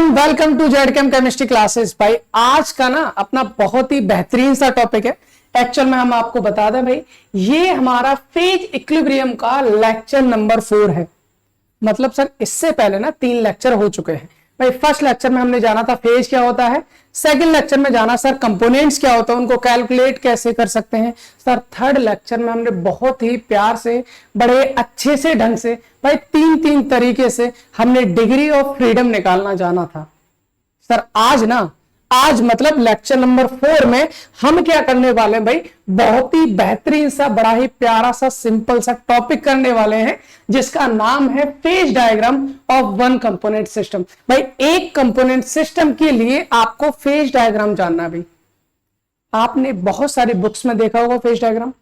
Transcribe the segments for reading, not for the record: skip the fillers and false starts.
Everyone, welcome to Zchem chemistry classes. भाई आज का ना अपना बहुत ही बेहतरीन सा टॉपिक है। एक्चुअल में हम आपको बता दें भाई, ये हमारा फेज इक्विलिब्रियम का लेक्चर नंबर 4 है। मतलब सर इससे पहले ना 3 लेक्चर हो चुके हैं। भाई फर्स्ट लेक्चर में हमने जाना था फेज क्या होता है, सेकंड लेक्चर में जाना सर कंपोनेंट्स क्या होता है, उनको कैलकुलेट कैसे कर सकते हैं। सर थर्ड लेक्चर में हमने बहुत ही प्यार से बड़े अच्छे से ढंग से भाई 3 तरीके से हमने डिग्री ऑफ फ्रीडम निकालना जाना था। सर आज मतलब लेक्चर नंबर 4 में हम क्या करने वाले हैं भाई, बहुत ही बेहतरीन सा बड़ा ही प्यारा सा सिंपल सा टॉपिक करने वाले हैं जिसका नाम है phase diagram of one component system. भाई एक कंपोनेंट सिस्टम के लिए आपको फेज डायग्राम जानना है। भाई आपने बहुत सारी बुक्स में देखा होगा फेज डायग्राम,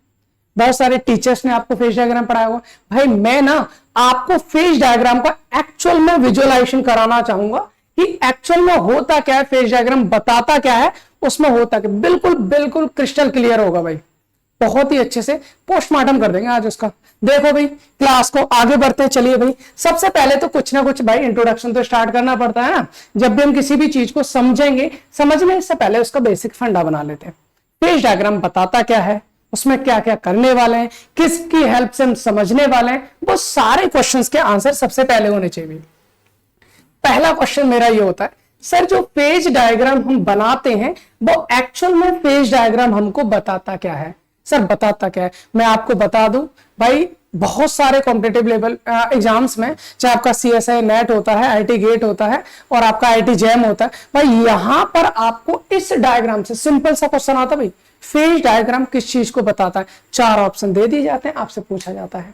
बहुत सारे टीचर्स ने आपको फेज डायग्राम पढ़ाया होगा। भाई मैं ना आपको फेज डायग्राम का एक्चुअल में विजुअलाइजेशन कराना चाहूंगा कि एक्चुअल में होता क्या है, फेज डायग्राम बताता क्या है, उसमें होता क्या। बिल्कुल क्रिस्टल क्लियर होगा भाई, बहुत ही अच्छे से पोस्टमार्टम कर देंगे आज उसका। देखो भाई क्लास को आगे बढ़ते हैं। चलिए भाई सबसे पहले तो कुछ ना कुछ भाई इंट्रोडक्शन तो स्टार्ट करना पड़ता है ना। जब भी हम किसी भी चीज को समझेंगे, समझने से पहले उसका बेसिक फंडा बना लेते हैं। फेज डायग्राम बताता क्या है, उसमें क्या क्या करने वाले हैं, किसकी हेल्प से हम समझने वाले हैं, वो सारे क्वेश्चंस के आंसर सबसे पहले होने चाहिए। पहला क्वेश्चन मेरा ये होता है, सर जो फेज डायग्राम हम बनाते हैं वो एक्चुअल में फेज डायग्राम हमको बताता क्या है। सर बताता क्या है मैं आपको बता दूं भाई, बहुत सारे कॉम्पिटिटिव लेवल एग्जाम्स में, चाहे आपका CSI नेट होता है, IIT गेट होता है और आपका IIT जैम होता है, भाई यहां पर आपको इस डायग्राम से सिंपल सा क्वेश्चन आता है भाई, फेज डायग्राम किस चीज को बताता है। 4 ऑप्शन दे दिए जाते हैं, आपसे पूछा जाता है।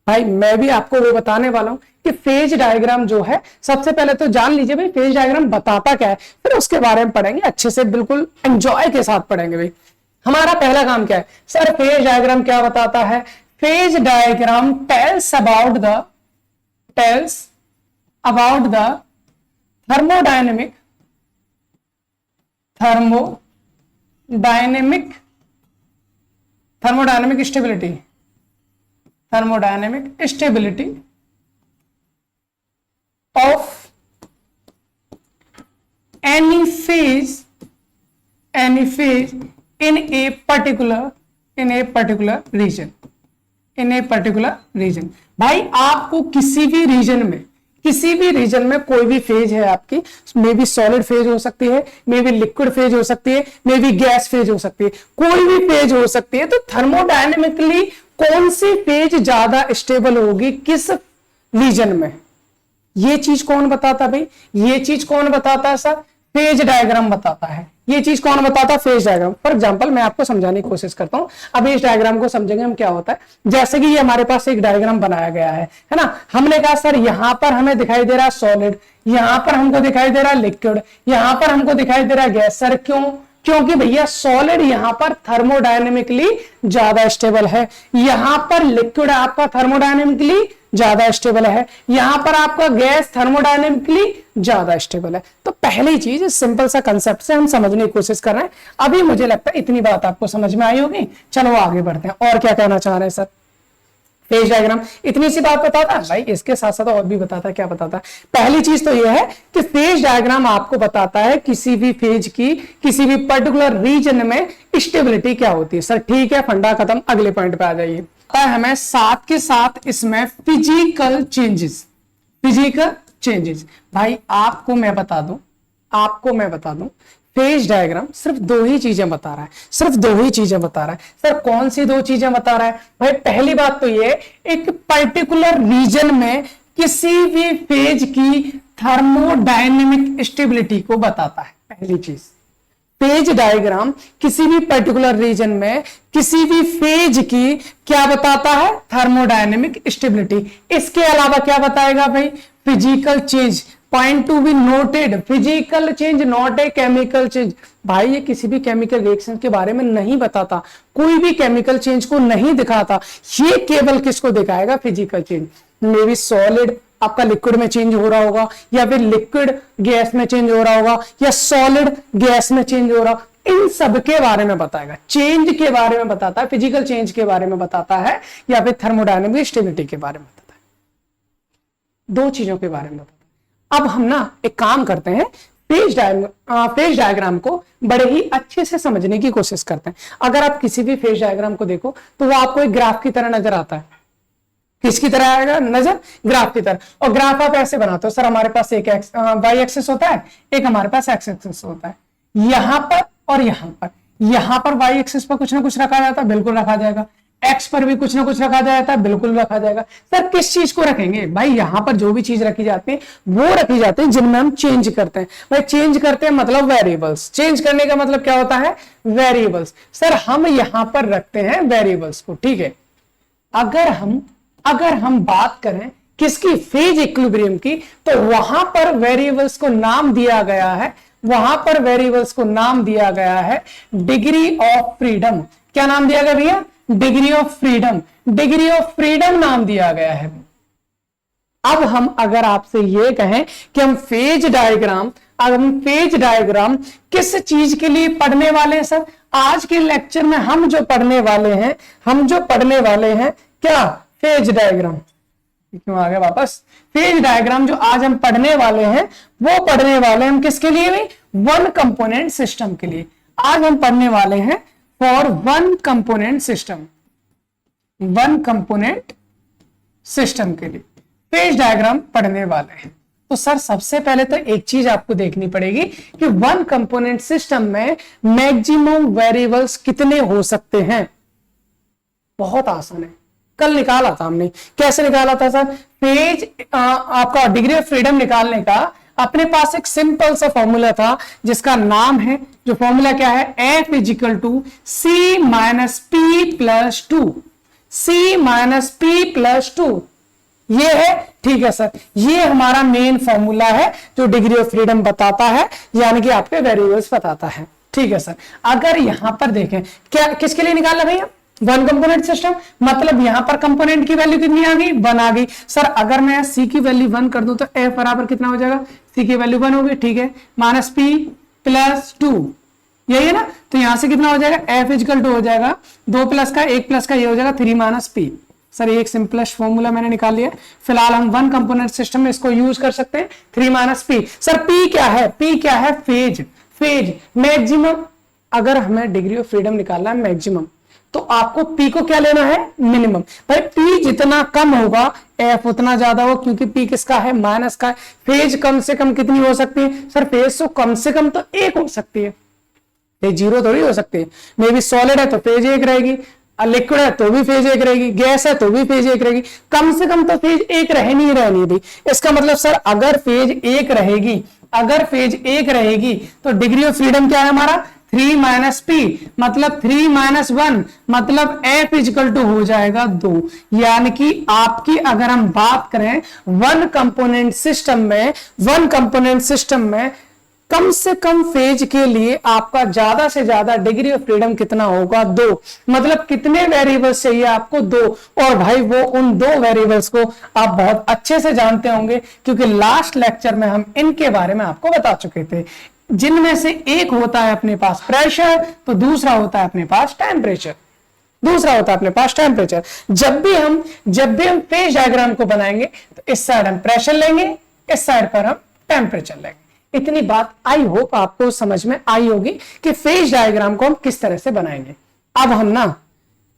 भाई मैं भी आपको वो बताने वाला हूं कि फेज डायग्राम जो है, सबसे पहले तो जान लीजिए भाई फेज डायग्राम बताता क्या है, फिर उसके बारे में पढ़ेंगे अच्छे से, बिल्कुल एंजॉय के साथ पढ़ेंगे। भाई हमारा पहला काम क्या है, सर फेज डायग्राम क्या बताता है। Phase diagram tells about the thermodynamic stability of any phase in a particular region। भाई आपको किसी भी रीजन में कोई भी फेज है आपकी, मे बी सॉलिड फेज हो सकती है, मे बी लिक्विड फेज हो सकती है, मे बी गैस फेज हो सकती है, कोई भी फेज हो सकती है। तो थर्मोडायनेमिकली कौन सी फेज ज्यादा स्टेबल होगी किस रीजन में, ये चीज कौन बताता भाई, ये चीज कौन बताता है सर, फेज डायग्राम बताता है। ये चीज कौन बताता है, फेज डायग्राम। फॉर एग्जांपल मैं आपको समझाने की कोशिश करता हूं। अब इस डायग्राम को समझेंगे हम क्या होता है। जैसे कि ये हमारे पास एक डायग्राम बनाया गया है ना। हमने कहा सर यहां पर हमें दिखाई दे रहा है सॉलिड, यहां पर हमको दिखाई दे रहा है लिक्विड, यहां पर हमको दिखाई दे रहा है गैस। सर क्यों? क्योंकि भैया सॉलिड यहां पर थर्मोडायनेमिकली ज्यादा स्टेबल है, यहां पर लिक्विड आपका थर्मोडायनेमिकली ज्यादा स्टेबल है, यहां पर आपका गैस थर्मोडायनेमिकली ज्यादा स्टेबल है। तो पहली चीज सिंपल सा कंसेप्ट से हम समझने की कोशिश कर रहे हैं। अभी मुझे लगता है इतनी बात आपको समझ में आई होगी। चलो आगे बढ़ते हैं, और क्या कहना चाह रहे हैं सर। फेज डायग्राम इतनी सी बात बताता है भाई, इसके साथ साथ और भी बताता है। क्या बताता है? पहली चीज तो यह है कि फेज डायग्राम आपको बताता है किसी भी फेज की किसी भी पर्टिकुलर रीजन में स्टेबिलिटी क्या होती है। सर ठीक है, फंडा खत्म, अगले पॉइंट पे आ जाइए। हमें साथ के साथ इसमें फिजिकल चेंजेस। भाई आपको मैं बता दूं फेज डायग्राम सिर्फ 2 ही चीजें बता रहा है, सर कौन सी 2 चीजें बता रहा है भाई? पहली बात तो ये, एक पर्टिकुलर रीजन में किसी भी फेज की थर्मोडायनेमिक स्टेबिलिटी को बताता है। पहली चीज, फेज डायग्राम किसी भी पर्टिकुलर रीजन में किसी भी फेज की क्या बताता है? Thermodynamic stability. इसके अलावा क्या बताएगा भाई? Physical change. Point to be noted, physical change not a chemical change. भाई ये किसी भी केमिकल रिएक्शन के बारे में नहीं बताता, कोई भी केमिकल चेंज को नहीं दिखाता। ये केवल किसको दिखाएगा? Physical change. May be solid आपका लिक्विड में चेंज हो रहा होगा, या फिर लिक्विड गैस में चेंज हो रहा होगा, या सॉलिड गैस में चेंज हो रहा होगा। इन सब के बारे में बताएगा, चेंज के बारे में बताता है, फिजिकल चेंज के बारे में बताता है, या फिर थर्मोडायनेमिक स्टेबिलिटी के बारे में बताता है। 2 चीजों के बारे में बताता है। अब हम ना एक काम करते हैं, फेज डायग्राम को बड़े ही अच्छे से समझने की कोशिश करते हैं। अगर आप किसी भी फेज डायग्राम को देखो तो वो आपको एक ग्राफ की तरह नजर आता है। किसकी तरह आएगा नजर? ग्राफ की तरह। और ग्राफ आप ऐसे बनाते हो, सर हमारे पास एक वाई एक्सिस होता है, एक हमारे पास एक्स एक्सिस होता है, यहां पर और यहां पर वाई एक्सिस पर कुछ ना कुछ रखा जाता है, बिल्कुल रखा जाएगा। एक्स पर भी कुछ ना कुछ रखा जाता है, बिल्कुल रखा जाएगा। सर किस चीज को रखेंगे? भाई यहां पर जो भी चीज रखी जाती है वो रखी जाती है जिनमें हम चेंज करते हैं। भाई चेंज करते हैं मतलब वेरिएबल्स। चेंज करने का मतलब क्या होता है? वेरिएबल्स। सर हम यहां पर रखते हैं वेरिएबल्स को, ठीक है। अगर हम बात करें किसकी? फेज इक्विलिब्रियम की, तो वहां पर वेरिएबल्स को नाम दिया गया है, डिग्री ऑफ फ्रीडम। क्या नाम दिया गया भैया? डिग्री ऑफ फ्रीडम नाम दिया गया है। अब हम अगर आपसे ये कहें कि हम फेज डायग्राम किस चीज के लिए पढ़ने वाले हैं? सर आज के लेक्चर में हम जो पढ़ने वाले हैं क्या? Phase diagram. क्यों आ गया वापस? फेज डायग्राम जो आज हम पढ़ने वाले हैं वो पढ़ने वाले हैं हम किसके लिए? भी वन कंपोनेंट सिस्टम के लिए। आज हम पढ़ने वाले हैं फॉर वन कंपोनेंट सिस्टम के लिए फेज डायग्राम पढ़ने वाले हैं। तो सर सबसे पहले तो एक चीज आपको देखनी पड़ेगी कि वन कंपोनेंट सिस्टम में मैक्सिमम वेरिएबल्स कितने हो सकते हैं। बहुत आसान है, कल निकाला था हमने। कैसे निकाला था सर? फेज आपका डिग्री ऑफ फ्रीडम निकालने का अपने पास एक सिंपल सा फॉर्मूला था जिसका नाम है, जो फॉर्मूला क्या है? F equal to C minus P plus 2। ये है, ठीक है सर। ये हमारा मेन फॉर्मूला है जो डिग्री ऑफ फ्रीडम बताता है, यानी कि आपके वेरिएबल्स बताता है, ठीक है सर। अगर यहां पर देखें क्या किसके लिए निकाला भैया? One component system. मतलब यहां पर कंपोनेंट की वैल्यू कितनी आ गई? 1 आ गई। सर अगर मैं C की वैल्यू 1 कर दूं तो F बराबर कितना हो जाएगा? C की वैल्यू 1 होगी, ठीक है, माइनस P प्लस 2, यही है ना। तो यहां से कितना हो जाएगा? F इजिकल टू हो जाएगा 2 प्लस का 1 प्लस का ये हो जाएगा 3 माइनस P। सर एक सिंपलेस्ट फॉर्मूला मैंने निकाल लिया। फिलहाल हम वन कंपोनेंट सिस्टम में इसको यूज कर सकते हैं। 3 माइनस P। सर P क्या है? Phase maximum. अगर हमें डिग्री ऑफ फ्रीडम निकालना है मैक्सिमम, तो आपको P को क्या लेना है? मिनिमम। भाई P जितना कम होगा F उतना ज्यादा हो, क्योंकि P किसका है? माइनस का है। फेज कम से कम कितनी हो सकती है? सर फेज तो कम से कम तो 1 हो सकती है, फेज 0 थोड़ी हो सकती है। मे बी सॉलिड है तो फेज 1 रहेगी, लिक्विड है तो भी फेज 1 रहेगी, गैस है तो भी फेज 1 रहेगी। कम से कम तो फेज 1 रहनी भाई। इसका मतलब सर अगर फेज 1 रहेगी तो डिग्री ऑफ फ्रीडम क्या है हमारा? 3 माइनस P, मतलब 3 माइनस 1, मतलब F इजिकल टू हो जाएगा 2। यानी कि आपकी अगर हम बात करें वन कंपोनेंट सिस्टम में कम से कम फेज के लिए आपका ज्यादा से ज्यादा डिग्री ऑफ फ्रीडम कितना होगा? 2। मतलब कितने वेरिएबल्स चाहिए आपको? 2। और भाई वो उन 2 वेरिएबल्स को आप बहुत अच्छे से जानते होंगे, क्योंकि लास्ट लेक्चर में हम इनके बारे में आपको बता चुके थे, जिनमें से एक होता है अपने पास प्रेशर, तो दूसरा होता है अपने पास टेम्परेचर। जब भी हम फेज डायग्राम को बनाएंगे तो इस साइड हम प्रेशर लेंगे, इस साइड पर हम टेम्परेचर लेंगे। इतनी बात आई होप आपको समझ में आई होगी कि फेज डायग्राम को हम किस तरह से बनाएंगे। अब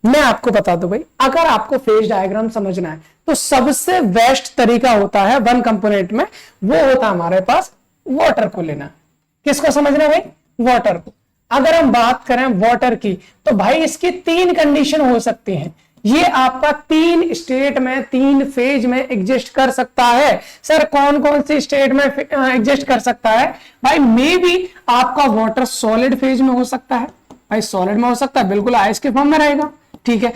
मैं आपको बता दूं भाई, अगर आपको फेज डायग्राम समझना है तो सबसे बेस्ट तरीका होता है वन कंपोनेंट में, वो होता है हमारे पास वाटर को लेना। किसको समझना भाई? वाटर को। अगर हम बात करें वाटर की, तो भाई इसकी 3 कंडीशन हो सकती हैं। ये आपका 3 स्टेट में 3 फेज में एग्जिस्ट कर सकता है। सर कौन कौन सी स्टेट में एग्जिस्ट कर सकता है? भाई मे बी आपका वाटर सॉलिड फेज में हो सकता है। भाई सॉलिड में हो सकता है, बिल्कुल आइस के फॉर्म में रहेगा, ठीक है।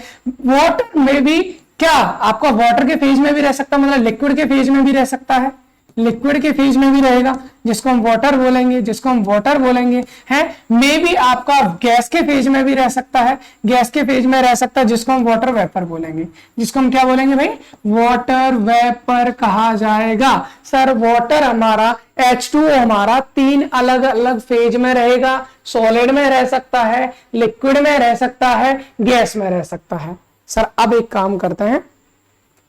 वाटर में भी क्या आपका वाटर के फेज में भी रह सकता है, मतलब लिक्विड के फेज में भी रह सकता है, लिक्विड के फेज में भी रहेगा जिसको हम वाटर बोलेंगे, है। मे बी आपका गैस के फेज में भी रह सकता है, जिसको हम वाटर वेपर बोलेंगे, जिसको हम क्या बोलेंगे भाई? वाटर वेपर कहा जाएगा। सर वाटर हमारा H2O हमारा 3 अलग अलग फेज में रहेगा, सॉलिड में रह सकता है, लिक्विड में रह सकता है, गैस में रह सकता है। सर अब एक काम करते हैं,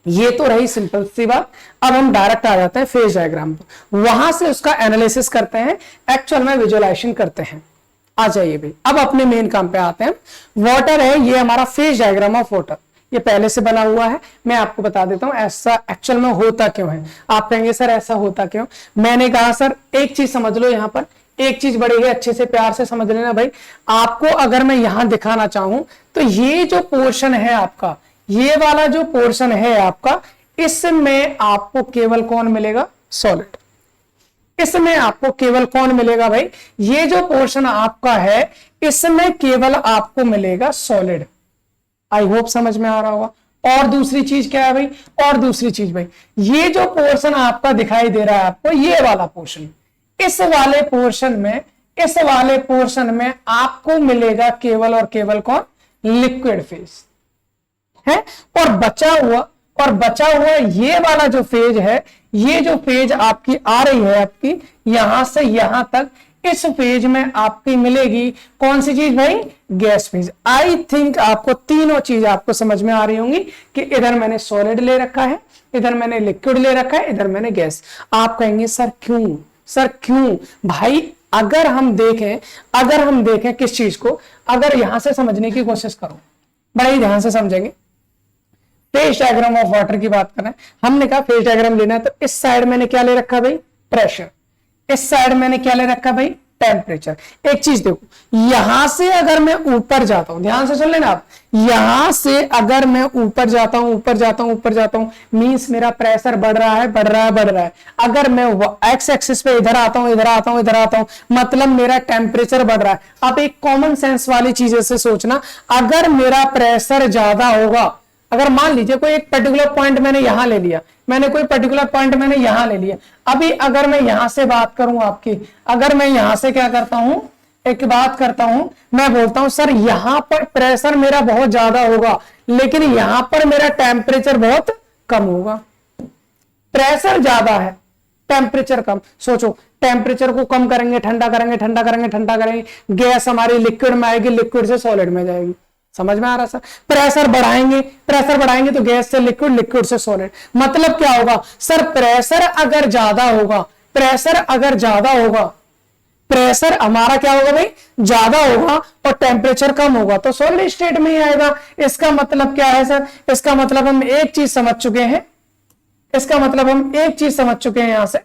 ये तो रही सिंपल सी बात। अब हम डायरेक्ट आ जाते हैं फेज डायग्राम पर, वहां से उसका एनालिसिस करते हैं, एक्चुअल में विजुअलाइजेशन करते हैं। आ जाइए भाई, अब अपने मेन काम पे आते हैं। वाटर है, ये हमारा फेज डायग्राम ऑफ वाटर, ये पहले से बना हुआ है। मैं आपको बता देता हूं ऐसा एक्चुअल में होता क्यों है। आप कहेंगे सर ऐसा होता क्यों? मैंने कहा सर एक चीज समझ लो, यहां पर एक चीज बड़ी है, अच्छे से प्यार से समझ लेना भाई। आपको अगर मैं यहां दिखाना चाहूं तो ये जो पोर्शन है आपका, ये वाला जो पोर्शन है आपका, इसमें आपको केवल कौन मिलेगा? सॉलिड। इसमें आपको केवल कौन मिलेगा भाई? ये जो पोर्शन आपका है इसमें केवल आपको मिलेगा सॉलिड। आई होप समझ में आ रहा होगा। और दूसरी चीज क्या है भाई? और दूसरी चीज भाई, ये जो पोर्शन आपका दिखाई दे रहा है आपको, ये वाला पोर्शन, इस वाले पोर्शन में आपको मिलेगा केवल और केवल कौन? लिक्विड फेज है। और बचा हुआ ये वाला जो फेज है, ये जो फेज आपकी आ रही है आपकी यहां से यहां तक, इस फेज में आपकी मिलेगी कौन सी चीज भाई? Gas phase. आई थिंक आपको तीनों चीज आपको समझ में आ रही होंगी कि इधर मैंने सॉलिड ले रखा है, इधर मैंने लिक्विड ले रखा है, इधर मैंने गैस। आप कहेंगे सर क्यों? सर क्यों भाई? अगर हम देखें किस चीज को, अगर यहां से समझने की कोशिश करो, बड़े ही ध्यान से समझेंगे। फेज डायग्राम ऑफ वाटर की बात कर रहे हैं, हमने कहा फेज डायग्राम लेना है तो इस साइड मैंने क्या ले रखा भाई? प्रेशर। इस साइड मैंने क्या ले रखा भाई? टेम्परेचर। एक चीज देखो, यहां से अगर मैं ऊपर जाता हूं, ध्यान से सुन लेना आप, यहां से अगर मैं ऊपर जाता हूं मींस मेरा प्रेशर बढ़ रहा है। अगर मैं एक्स एक्सिस पे इधर आता हूं, मतलब मेरा टेम्परेचर बढ़ रहा है। अब एक कॉमन सेंस वाली चीजें से सोचना, अगर मेरा प्रेशर ज्यादा होगा, अगर मान लीजिए कोई एक पर्टिकुलर पॉइंट मैंने यहां ले लिया, अभी अगर मैं यहां से बात करूं आपकी, अगर मैं यहां से क्या करता हूं, एक बात करता हूं, मैं बोलता हूं सर यहां पर प्रेशर मेरा बहुत ज्यादा होगा लेकिन यहां पर मेरा टेम्परेचर बहुत कम होगा। प्रेशर ज्यादा है, टेम्परेचर कम। सोचो, टेम्परेचर को कम करेंगे, ठंडा करेंगे, गैस हमारी लिक्विड में आएगी, लिक्विड से सॉलिड में जाएगी। समझ में आ रहा सर? प्रेशर बढ़ाएंगे तो गैस से लिक्विड, लिक्विड से सॉलिड। मतलब क्या होगा सर? प्रेशर हमारा क्या होगा भाई? ज्यादा होगा और टेम्परेचर कम होगा तो सॉलिड स्टेट में ही आएगा। इसका मतलब क्या है सर? इसका मतलब हम एक चीज समझ चुके हैं, यहां से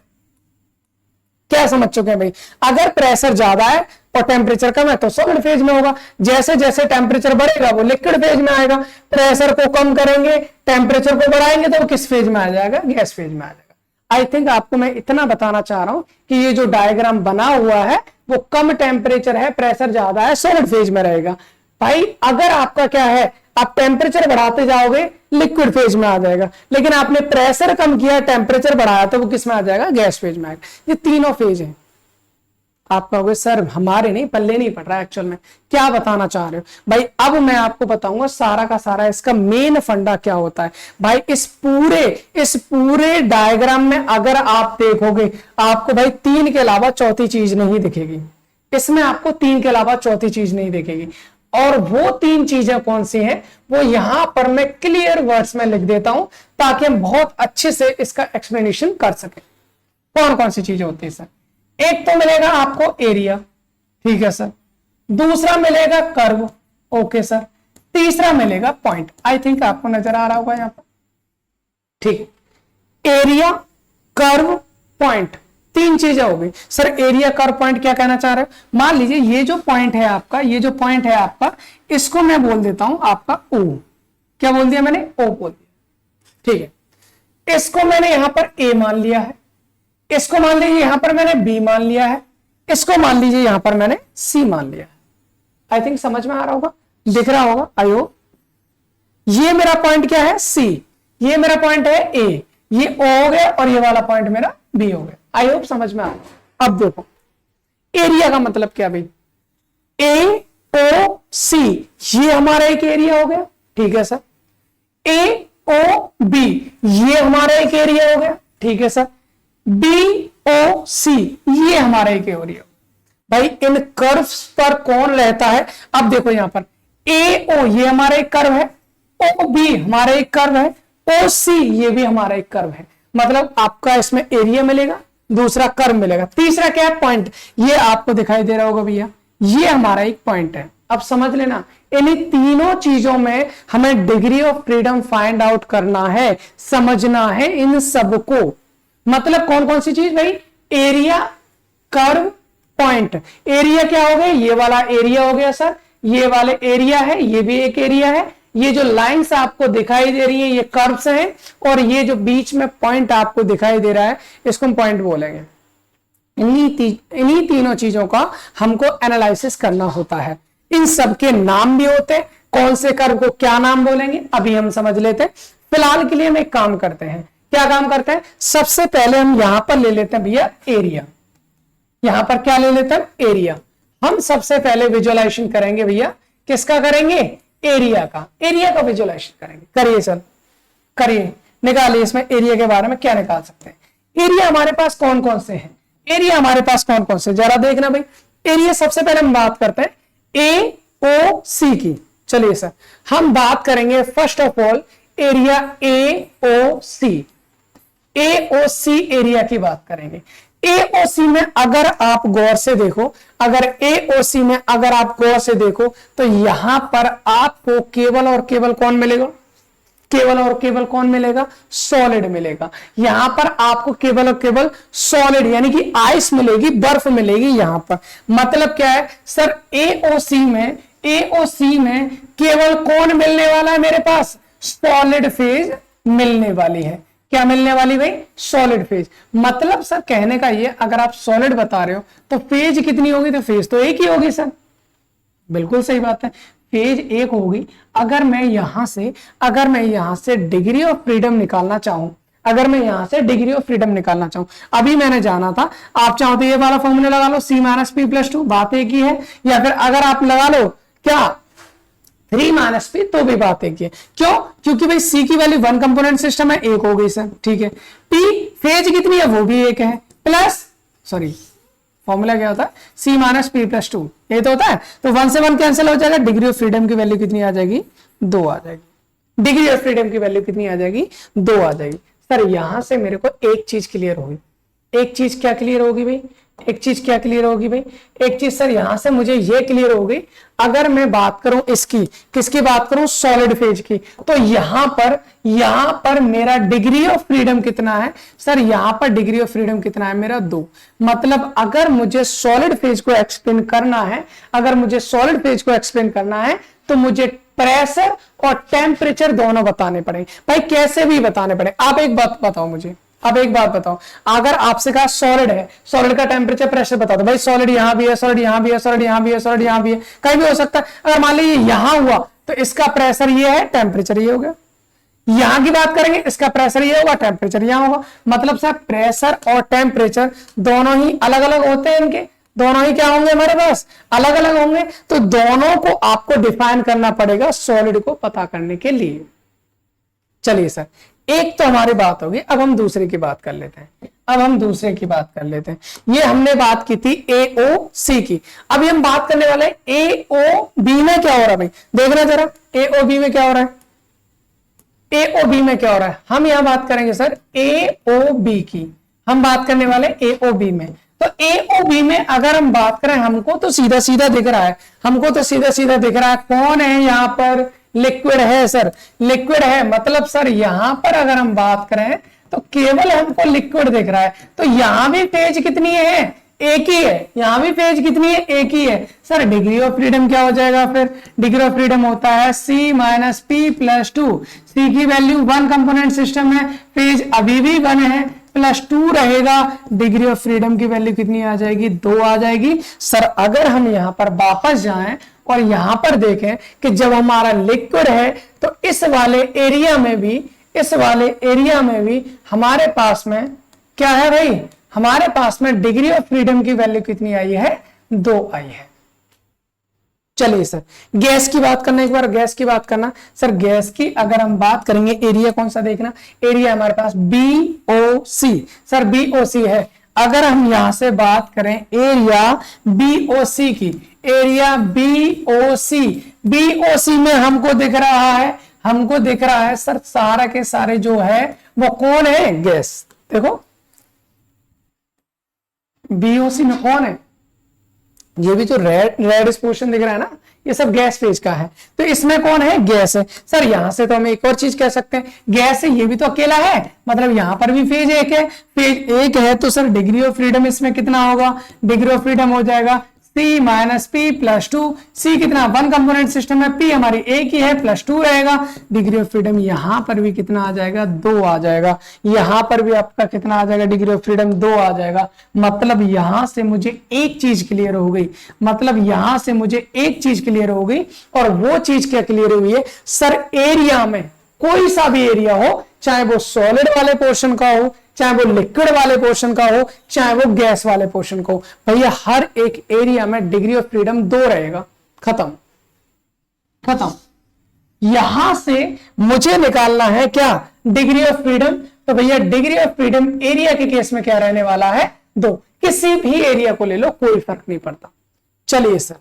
क्या समझ चुके हैं भाई? अगर प्रेशर ज्यादा है और टेम्परेचर कम है तो सॉलिड फेज में होगा। जैसे जैसे टेम्परेचर बढ़ेगा वो लिक्विड फेज में आएगा। प्रेशर को कम करेंगे, टेम्परेचर को बढ़ाएंगे तो वो किस फेज में आ जाएगा? गैस फेज में आ जाएगा। आई थिंक आपको मैं इतना बताना चाह रहा हूं कि ये जो डायग्राम बना हुआ है वो कम टेम्परेचर है, प्रेशर ज्यादा है, सॉलिड फेज में रहेगा। भाई अगर आपका क्या है, आप टेम्परेचर बढ़ाते जाओगे लिक्विड फेज में आ जाएगा, लेकिन आपने प्रेशर कम किया, टेम्परेचर बढ़ाया तो वो किस में आ जाएगा? गैस फेज में आएगा। ये तीनों फेज हैं। आप कहोगे सर हमारे नहीं पल्ले नहीं पड़ रहा है, एक्चुअल में क्या बताना चाह रहे हो भाई? अब मैं आपको बताऊंगा सारा का सारा इसका मेन फंडा क्या होता है। भाई इस पूरे डायग्राम में अगर आप देखोगे आपको भाई 3 के अलावा चौथी चीज नहीं दिखेगी। इसमें आपको 3 के अलावा चौथी चीज नहीं दिखेगी। और वो 3 चीजें कौन सी हैं वो यहां पर मैं क्लियर वर्ड्स में लिख देता हूं ताकि हम बहुत अच्छे से इसका एक्सप्लेनेशन कर सके। कौन कौन सी चीजें होती है सर? एक तो मिलेगा आपको एरिया, ठीक है सर। दूसरा मिलेगा कर्व, ओके सर। तीसरा मिलेगा पॉइंट। आई थिंक आपको नजर आ रहा होगा यहां पर, ठीक। एरिया, कर्व, पॉइंट, 3 चीजें हो गई सर। एरिया, कर्व, पॉइंट क्या कहना चाह रहे हो? मान लीजिए ये जो पॉइंट है आपका, इसको मैं बोल देता हूं आपका ओ। क्या बोल दिया मैंने? ओ बोल दिया, ठीक है। इसको मैंने यहां पर ए मान लिया है, इसको मान लीजिए यहां पर मैंने बी मान लिया है, इसको मान लीजिए यहां पर मैंने सी मान लिया है। आई थिंक समझ में आ रहा होगा, दिख रहा होगा। आई होप ये मेरा पॉइंट क्या है? सी। ये मेरा पॉइंट है ए, ये ओ हो गया और ये वाला पॉइंट मेरा बी हो गया। आई होप समझ में आ रहा। अब देखो एरिया का मतलब क्या भाई? ए ओ सी, ये हमारा एक एरिया हो गया, ठीक है सर। ए ओ बी, ये हमारा एक एरिया हो गया, ठीक है सर। बी ओ सी, ये हमारा एक एरिया। भाई इन कर्व्स पर कौन रहता है? अब देखो यहां पर ए ओ ये हमारा एक कर्व है, ओ बी हमारा एक कर्व है, ओ सी ये भी हमारा एक कर्व है, मतलब आपका इसमें एरिया मिलेगा, दूसरा कर्व मिलेगा, तीसरा क्या है पॉइंट, ये आपको दिखाई दे रहा होगा भैया, ये हमारा एक पॉइंट है। अब समझ लेना इन तीनों चीजों में हमें degree of freedom find out करना है, समझना है इन सबको। मतलब कौन कौन सी चीज भाई, एरिया, कर्व, पॉइंट। एरिया क्या हो गया, ये वाला एरिया हो गया सर, ये वाले एरिया है, ये भी एक एरिया है, ये जो लाइंस आपको दिखाई दे रही है ये कर्व्स हैं, और ये जो बीच में पॉइंट आपको दिखाई दे रहा है इसको हम पॉइंट बोलेंगे। इन्हीं तीनों चीजों का हमको एनालिसिस करना होता है। इन सब के नाम भी होते हैं, कौन से कर्व को क्या नाम बोलेंगे अभी हम समझ लेते हैं। फिलहाल के लिए हम एक काम करते हैं, क्या काम करते हैं, सबसे पहले हम यहां पर ले लेते हैं भैया एरिया। यहां पर क्या ले लेते हैं, एरिया। हम सबसे पहले विजुअलाइजेशन करेंगे भैया, किसका करेंगे, एरिया का। एरिया का विजुअलाइजेशन करेंगे, करिए सर, करिए, निकालिए इसमें एरिया के बारे में क्या निकाल सकते हैं। एरिया हमारे पास कौन कौन से हैं, एरिया हमारे पास कौन कौन से, जरा देखना भाई। एरिया सबसे पहले हम बात करते हैं ए ओ सी की। चलिए सर, हम बात करेंगे first of all area A O C. A O C area की बात करेंगे। एओसी में अगर आप गौर से देखो, अगर एओसी में अगर आप गौर से देखो तो यहां पर आपको केवल और केवल कौन मिलेगा, केवल और केवल कौन मिलेगा, सॉलिड मिलेगा। यहां पर आपको केवल और केवल सॉलिड यानी कि आइस मिलेगी, बर्फ मिलेगी यहां पर। मतलब क्या है सर, एओसी में केवल कौन मिलने वाला है मेरे पास, सॉलिड फेज मिलने वाली है। क्या मिलने वाली भाई, सॉलिड फेज। मतलब सर कहने का ये, अगर आप सॉलिड बता रहे हो तो फेज कितनी होगी, तो फेज तो एक ही होगी सर। बिल्कुल सही बात है, फेज एक होगी। अगर मैं यहां से डिग्री ऑफ फ्रीडम निकालना चाहूं, अभी मैंने जाना था, आप चाहो तो ये वाला फॉर्मूला लगा लो, C - P+2, बात एक ही है। या फिर अगर आप लगा लो क्या 3 - P, तो भी बात एक ही है। क्यों, क्योंकि भाई C की वैल्यू 1 कंपोनेंट सिस्टम है, एक हो गई सर, ठीक है। P फेज कितनी है, वो भी एक है, प्लस फॉर्मूला क्या होता है, C - P+2, ये तो होता है। तो 1 से 1 कैंसिल हो जाएगा, डिग्री ऑफ फ्रीडम की वैल्यू कितनी आ जाएगी, 2 आ जाएगी। डिग्री ऑफ फ्रीडम की वैल्यू कितनी आ जाएगी, 2 आ जाएगी। सर यहां से मेरे को एक चीज क्लियर होगी, एक चीज क्या क्लियर होगी भाई, एक चीज सर यहां से मुझे ये क्लियर होगी। अगर मैं बात करूं इसकी, किसकी बात करूं, सॉलिड फेज की, तो यहां पर मेरा डिग्री ऑफ फ्रीडम कितना है सर, यहां पर डिग्री ऑफ फ्रीडम कितना है मेरा, 2। मतलब अगर मुझे सॉलिड फेज को एक्सप्लेन करना है, तो मुझे प्रेशर और टेम्परेचर दोनों बताने पड़ेंगे। भाई कैसे भी बताने पड़े। आप एक बात बताओ, अगर आपसे कहा सॉलिड है, सॉलिड का टेम्परेचर प्रेशर बता दो, भाई सॉलिड यहां भी है, सॉलिड यहां भी है, सॉलिड यहां भी है, सॉलिड यहां भी है, कहीं भी हो सकता है। अगर मान लीजिए यहां हुआ तो इसका प्रेशर ये है, टेम्परेचर ये हो गया। यहां की बात करेंगे, इसका प्रेशर ये होगा, टेम्परेचर यहां होगा। मतलब सर प्रेशर और टेम्परेचर दोनों ही अलग अलग होते हैं, इनके दोनों ही क्या होंगे हमारे पास, अलग अलग होंगे। तो दोनों को आपको डिफाइन करना पड़ेगा सॉलिड को पता करने के लिए। चलिए सर, एक तो हमारी बात होगी, अब हम दूसरे की बात कर लेते हैं। ये हमने बात की थी AOC की, अभी हम बात करने वाले AOB में क्या हो रहा है भाई, देखना जरा AOB में क्या हो रहा है। हम यहां बात करेंगे सर AOB की, हम बात करने वाले AOB में। तो AOB में अगर हम बात करें, हमको तो सीधा सीधा दिख रहा है, कौन है यहां पर, लिक्विड है सर, लिक्विड है। मतलब सर यहां पर अगर हम बात करें तो केवल हमको लिक्विड दिख रहा है, तो यहां भी फेज कितनी है, एक ही है, यहां भी फेज कितनी है, एक ही है। सर डिग्री ऑफ फ्रीडम क्या हो जाएगा, फिर डिग्री ऑफ फ्रीडम होता है C - P+2। C की वैल्यू 1 कंपोनेंट सिस्टम है, फेज अभी भी 1 है, +2 रहेगा, डिग्री ऑफ फ्रीडम की वैल्यू कितनी आ जाएगी, 2 आ जाएगी। सर अगर हम यहां पर वापस जाएं और यहां पर देखें कि जब हमारा लिक्विड है तो इस वाले एरिया में भी हमारे पास में क्या है भाई, हमारे पास में डिग्री ऑफ फ्रीडम की वैल्यू कितनी आई है, 2 आई है। चलिए सर गैस की बात करना, एक बार गैस की बात करना। सर गैस की अगर हम बात करेंगे, एरिया कौन सा देखना, एरिया हमारे पास BOC, सर BOC है। अगर हम यहां से बात करें एरिया BOC की, एरिया BOC में हमको दिख रहा है, हमको दिख रहा है सर सारा के सारे जो है वो कौन है, गैस। देखो बीओसी में कौन है, ये भी जो रेड पोर्शन दिख रहा है ना, ये सब गैस फेज का है। तो इसमें कौन है, गैस है। सर यहां से तो हम एक और चीज कह सकते हैं, गैस है ये भी तो अकेला है, मतलब यहां पर भी फेज एक है। फेज एक है तो सर डिग्री ऑफ फ्रीडम इसमें कितना होगा, डिग्री ऑफ फ्रीडम हो जाएगा C माइनस पी प्लस 2। सी कितना, वन कंपोनेंट सिस्टम में, पी हमारी एक ही है प्लस 2 रहेगा। डिग्री ऑफ फ्रीडम यहां पर भी कितना आ जाएगा, 2 आ जाएगा। यहां पर भी आपका कितना आ जाएगा, डिग्री ऑफ फ्रीडम 2 आ जाएगा। मतलब यहां से मुझे एक चीज क्लियर हो गई, मतलब यहां से मुझे एक चीज क्लियर हो गई। और वो चीज क्या क्लियर हुई है सर, एरिया में कोई सा भी एरिया हो, चाहे वो सॉलिड वाले पोर्शन का हो, चाहे वो लिक्विड वाले पोर्शन का हो, चाहे वो गैस वाले पोर्शन का हो, भैया हर एक एरिया में डिग्री ऑफ फ्रीडम 2 रहेगा। खत्म खत्म। यहां से मुझे निकालना है क्या, डिग्री ऑफ फ्रीडम। तो भैया डिग्री ऑफ फ्रीडम एरिया के केस में क्या रहने वाला है, 2। किसी भी एरिया को ले लो कोई फर्क नहीं पड़ता। चलिए सर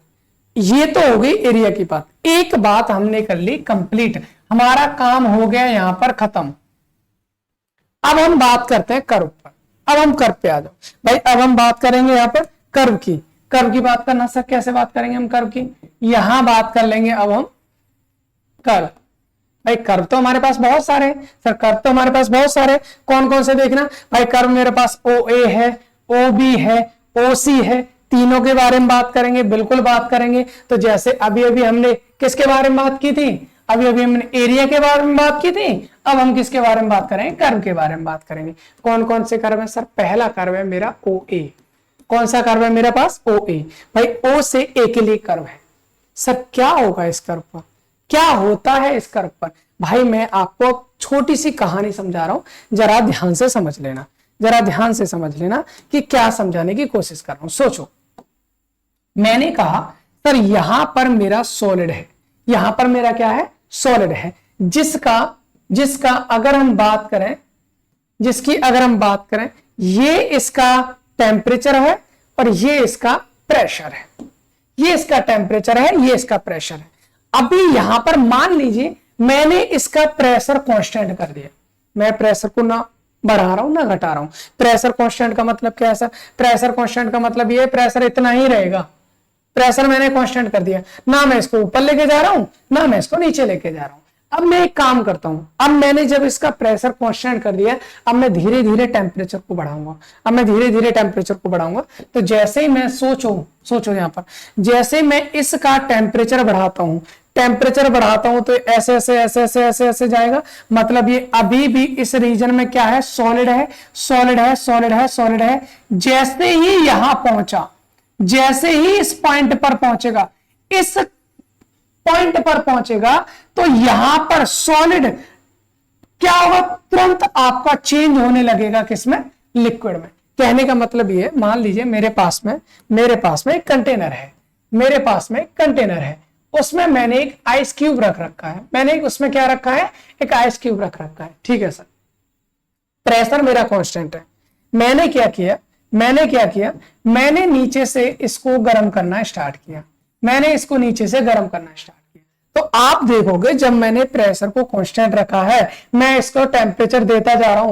ये तो हो गई एरिया की बात। एक बात हमने कर ली कंप्लीट, हमारा काम हो गया यहां पर खत्म। अब हम बात करते हैं कर्व पर। अब हम कर्व पे आ जाओ भाई। अब हम बात करेंगे यहाँ पर कर्व की। कर्व की बात करना सर, कैसे बात करेंगे हम कर्व की, यहां बात कर लेंगे अब हम कर्व। भाई कर्व तो हमारे पास बहुत सारे हैं सर, कर्व तो हमारे पास बहुत सारे। कौन कौन से देखना भाई, कर्व मेरे पास OA है, OB है, OC है। तीनों के बारे में बात करेंगे, बिल्कुल बात करेंगे। तो जैसे अभी अभी हमने किसके बारे में बात की थी, अभी अभी हमने एरिया के बारे में बात की थी। अब हम किसके बारे में बात करेंगे, कर्व के बारे में बात करेंगे। कौन कौन से कर्व है सर, पहला कर्व है मेरा OA। कौन सा कर्व है मेरे पास, OA। भाई O से A के लिए कर्व है सर, क्या होगा इस कर्व पर, क्या होता है इस कर्व पर। भाई मैं आपको छोटी सी कहानी समझा रहा हूं, जरा ध्यान से समझ लेना, जरा ध्यान से समझ लेना कि क्या समझाने की कोशिश कर रहा हूं। सोचो, मैंने कहा सर यहां पर मेरा सॉलिड है, यहां पर मेरा क्या है, सॉलिड है, जिसका अगर हम बात करें, जिसकी अगर हम बात करें, ये इसका टेम्परेचर है और ये इसका प्रेशर है। ये इसका टेम्परेचर है, ये इसका प्रेशर है। अभी यहां पर मान लीजिए मैंने इसका प्रेशर कांस्टेंट कर दिया, मैं प्रेशर को ना बढ़ा रहा हूं ना घटा रहा हूं। प्रेशर कांस्टेंट का मतलब क्या है सर, प्रेशर कांस्टेंट का मतलब ये प्रेशर इतना ही रहेगा। प्रेशर मैंने कांस्टेंट कर दिया, ना मैं इसको ऊपर लेके जा रहा हूं ना मैं इसको नीचे लेके जा रहा हूं। अब मैं एक काम करता हूं, अब मैंने जब इसका प्रेशर कांस्टेंट कर दिया, अब मैं धीरे धीरे टेम्परेचर को बढ़ाऊंगा। अब मैं धीरे धीरे टेम्परेचर को बढ़ाऊंगा। तो जैसे ही मैं सोचो यहां पर, जैसे मैं इसका टेम्परेचर बढ़ाता हूं, टेम्परेचर बढ़ाता हूं तो ऐसे ऐसे ऐसे ऐसे ऐसे ऐसे जाएगा। मतलब ये अभी भी इस रीजन में क्या है, सॉलिड है, सॉलिड है, सॉलिड है, सॉलिड है। जैसे ही यहां पहुंचा, जैसे ही इस पॉइंट पर पहुंचेगा, इस पॉइंट पर पहुंचेगा, तो यहां पर सॉलिड क्या होगा, तुरंत आपका चेंज होने लगेगा किसमें, लिक्विड में। कहने का मतलब ये, मान लीजिए मेरे पास में एक कंटेनर है, मेरे पास में एक कंटेनर है, उसमें मैंने एक आइस क्यूब रख रखा है। मैंने उसमें क्या रखा है, एक आइस क्यूब रख रखा है, ठीक है सर। प्रेशर मेरा कांस्टेंट है। मैंने क्या किया, मैंने नीचे से इसको गर्म करना स्टार्ट किया, मैंने इसको नीचे से गर्म करना स्टार्ट किया। तो आप देखोगे जब मैंने प्रेशर को कांस्टेंट रखा है, मैं इसको टेम्परेचर देता जा रहा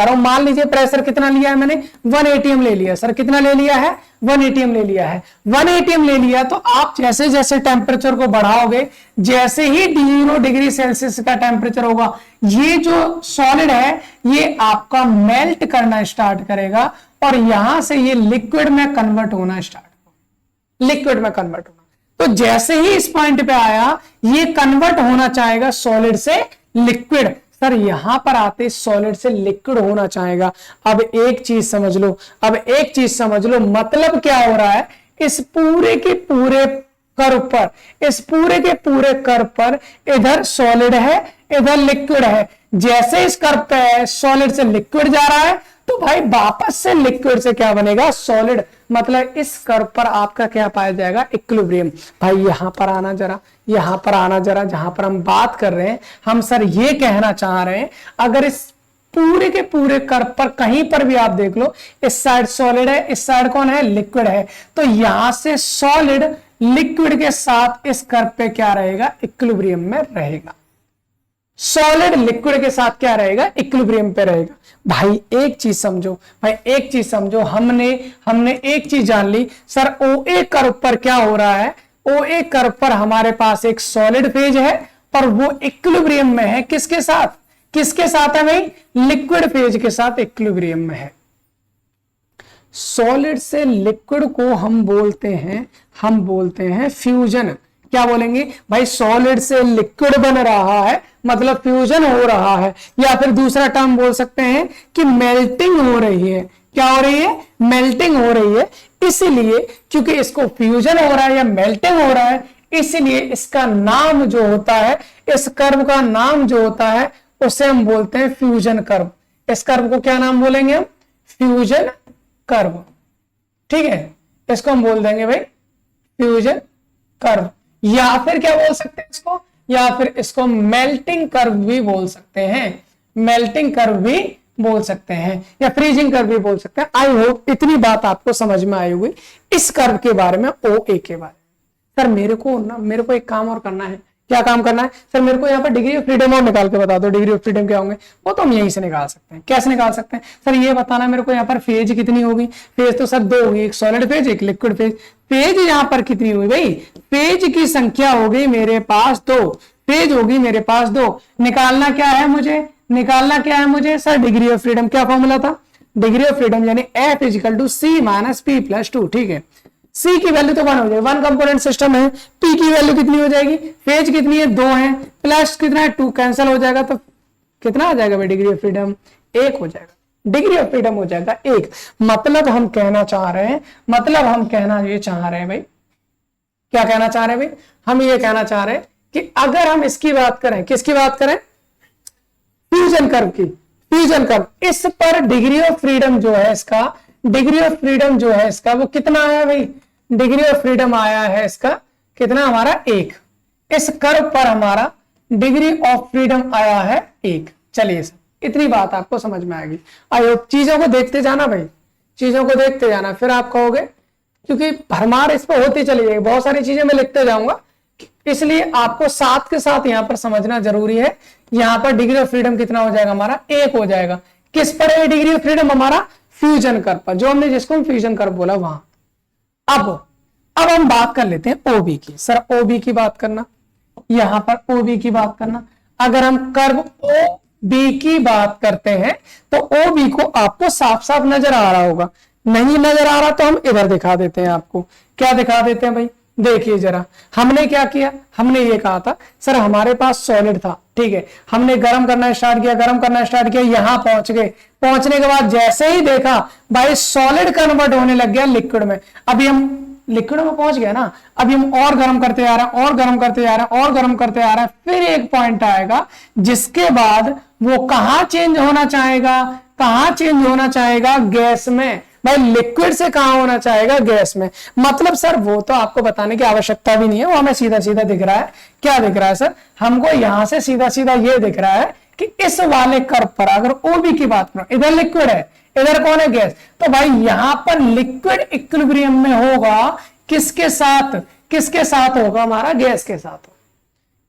हूं। मान लीजिए प्रेशर कितना लिया है मैंने, 1 atm ले लिया सर। कितना ले लिया है, 1 atm ले लिया है। 1 atm ले लिया तो आप जैसे जैसे टेम्परेचर को बढ़ाओगे, जैसे ही 0 डिग्री सेल्सियस का टेम्परेचर होगा, ये जो सॉलिड है ये आपका मेल्ट करना स्टार्ट करेगा और यहां से ये लिक्विड में कन्वर्ट होना स्टार्ट होगा, लिक्विड में कन्वर्ट होना। तो जैसे ही इस पॉइंट पे आया, ये कन्वर्ट होना चाहेगा सॉलिड से लिक्विड। सर यहां पर आते सॉलिड से लिक्विड होना चाहेगा। अब एक चीज समझ लो, मतलब क्या हो रहा है, इस पूरे के पूरे कर्व पर, इधर सॉलिड है, इधर लिक्विड है। जैसे इस कर्व पे सॉलिड से लिक्विड जा रहा है, तो भाई वापस से लिक्विड से क्या बनेगा, सॉलिड। मतलब इस कर्व पर आपका क्या पाया जाएगा, इक्विलिब्रियम। भाई यहां पर आना जरा, जहां पर हम बात कर रहे हैं, हम सर ये कहना चाह रहे हैं, अगर इस पूरे के पूरे कर्व पर कहीं पर भी आप देख लो, इस साइड सॉलिड है, इस साइड कौन है, लिक्विड है। तो यहां से सॉलिड लिक्विड के साथ इस कर्व पे क्या रहेगा, इक्विलिब्रियम में रहेगा। सॉलिड लिक्विड के साथ क्या रहेगा, इक्विलिब्रियम पे रहेगा। भाई एक चीज समझो, हमने एक चीज जान ली सर, OA कर्व पर क्या हो रहा है, OA कर्व पर हमारे पास एक सॉलिड फेज है पर वो इक्विलिब्रियम में है किसके साथ है भाई, लिक्विड फेज के साथ इक्विलिब्रियम में है। सॉलिड से लिक्विड को हम बोलते हैं फ्यूजन। क्या बोलेंगे भाई, सॉलिड से लिक्विड बन रहा है मतलब फ्यूजन हो रहा है, या फिर दूसरा टर्म बोल सकते हैं कि मेल्टिंग हो रही है। क्या हो रही है, मेल्टिंग हो रही है। इसलिए क्योंकि इसको फ्यूजन हो रहा है या मेल्टिंग हो रहा है, इसलिए इसका नाम जो होता है, इस कर्व का नाम जो होता है उसे हम बोलते हैं फ्यूजन कर्व। इस कर्व को क्या नाम बोलेंगे हम, फ्यूजन कर्व। ठीक है, इसको हम बोल देंगे भाई फ्यूजन कर्व, या फिर क्या बोल सकते हैं इसको, या फिर इसको मेल्टिंग कर्व भी बोल सकते हैं, मेल्टिंग कर्व भी बोल सकते हैं, या फ्रीजिंग कर्व भी बोल सकते हैं। आई होप इतनी बात आपको समझ में आई हुई इस कर्व के बारे में, OA के बारे में। सर मेरे को एक काम और करना है। क्या काम करना है सर, मेरे को यहाँ पर डिग्री ऑफ फ्रीडम और निकाल के बता दो। डिग्री ऑफ फ्रीडम क्या होंगे वो तो हम यहीं से निकाल सकते हैं। कैसे निकाल सकते हैं सर, ये बताना मेरे को यहाँ पर फेज कितनी होगी। फेज तो सर 2 होगी, एक सॉलिड फेज एक लिक्विड फेज। फेज यहाँ पर कितनी हुई भाई, फेज की संख्या होगी मेरे पास 2, फेज होगी मेरे पास 2। निकालना क्या है मुझे सर, डिग्री ऑफ फ्रीडम। क्या फॉर्मूला था, डिग्री ऑफ फ्रीडम यानी F = C - P + 2। ठीक है, C की वैल्यू तो 1 हो जाएगी, 1 कंपोनेंट सिस्टम है। P की वैल्यू कितनी हो जाएगी, फेज कितनी है 2 है, प्लस कितना है 2, कैंसिल हो जाएगा तो कितना आ जाएगा भाई, डिग्री ऑफ फ्रीडम 1 हो जाएगा। डिग्री ऑफ फ्रीडम हो जाएगा 1। मतलब हम कहना चाह रहे हैं भाई, क्या कहना चाह रहे हैं भाई, हम ये कहना चाह रहे हैं कि अगर हम इसकी बात करें, किसकी बात करें, फ्यूजन कर्व की, फ्यूजन कर्व, इस पर डिग्री ऑफ फ्रीडम जो है इसका, वो कितना आया भाई, डिग्री ऑफ फ्रीडम आया है इसका कितना, हमारा 1। इस कर्व पर हमारा डिग्री ऑफ फ्रीडम आया है 1। चलिए सर, इतनी बात आपको समझ में आएगी। आई होप चीजों को देखते जाना भाई, चीजों को देखते जाना, फिर आप कहोगे, क्योंकि भरमार इस पर होती चली जाएगी, बहुत सारी चीजें मैं लिखते जाऊंगा, इसलिए आपको साथ के साथ यहां पर समझना जरूरी है। यहां पर डिग्री ऑफ फ्रीडम कितना हो जाएगा, हमारा 1 हो जाएगा। किस पर है डिग्री ऑफ फ्रीडम, हमारा फ्यूजन कर्व पर, जो हमने जिसको हम फ्यूजन कर्व बोला वहां। अब हम बात कर लेते हैं OB की। सर OB की बात करना, यहां पर OB की बात करना। अगर हम कर्व OB की बात करते हैं तो OB को आपको साफ साफ नजर आ रहा होगा, नहीं नजर आ रहा तो हम इधर दिखा देते हैं आपको। क्या दिखा देते हैं भाई, देखिए जरा, हमने क्या किया, हमने ये कहा था सर हमारे पास सॉलिड था, ठीक है, हमने गर्म करना स्टार्ट किया, यहां पहुंच गए। पहुंचने के बाद जैसे ही देखा भाई सॉलिड कन्वर्ट होने लग गया लिक्विड में। अभी हम लिक्विड में पहुंच गए ना, अभी हम और गर्म करते आ रहे हैं, फिर एक पॉइंट आएगा जिसके बाद वो कहां चेंज होना चाहेगा, गैस में। भाई लिक्विड से कहां होना चाहेगा, गैस में। मतलब सर वो तो आपको बताने की आवश्यकता भी नहीं है, वो हमें सीधा सीधा दिख रहा है। क्या दिख रहा है सर, हमको यहां से सीधा सीधा ये दिख रहा है कि इस वाले कर्व पर अगर OB की बात करो, इधर लिक्विड है, इधर कौन है, गैस। तो भाई यहां पर लिक्विड इक्विलिब्रियम में होगा किसके साथ होगा, हमारा गैस के साथ।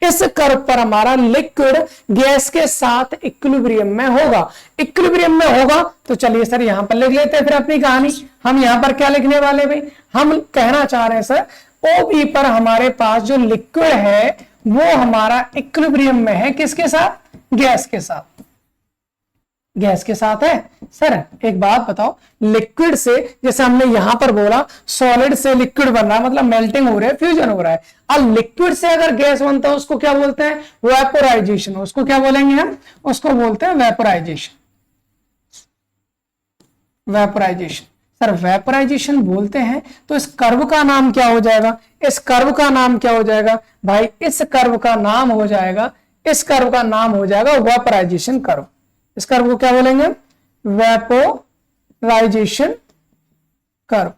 इस कर्व पर हमारा लिक्विड गैस के साथ इक्विलिब्रियम में होगा। तो चलिए सर यहां पर लिख लेते हैं फिर अपनी कहानी। हम यहां पर क्या लिखने वाले भाई, हम कहना चाह रहे हैं सर OB पर हमारे पास जो लिक्विड है वो हमारा इक्विलिब्रियम में है, किसके साथ, गैस के साथ है। सर एक बात बताओ, लिक्विड से, जैसे हमने यहां पर बोला सॉलिड से लिक्विड बन रहा है, मतलब मेल्टिंग हो रहा है, फ्यूजन हो रहा है। और लिक्विड से अगर गैस बनता है उसको क्या बोलते हैं, वेपोराइजेशन। उसको क्या बोलेंगे हम, उसको बोलते हैं वेपोराइजेशन। सर वेपोराइजेशन बोलते हैं तो इस कर्व का नाम क्या हो जाएगा, भाई इस कर्व का नाम हो जाएगा वेपोराइजेशन कर्व। इस कर्व को क्या बोलेंगे, वेपोराइजेशन कर्व।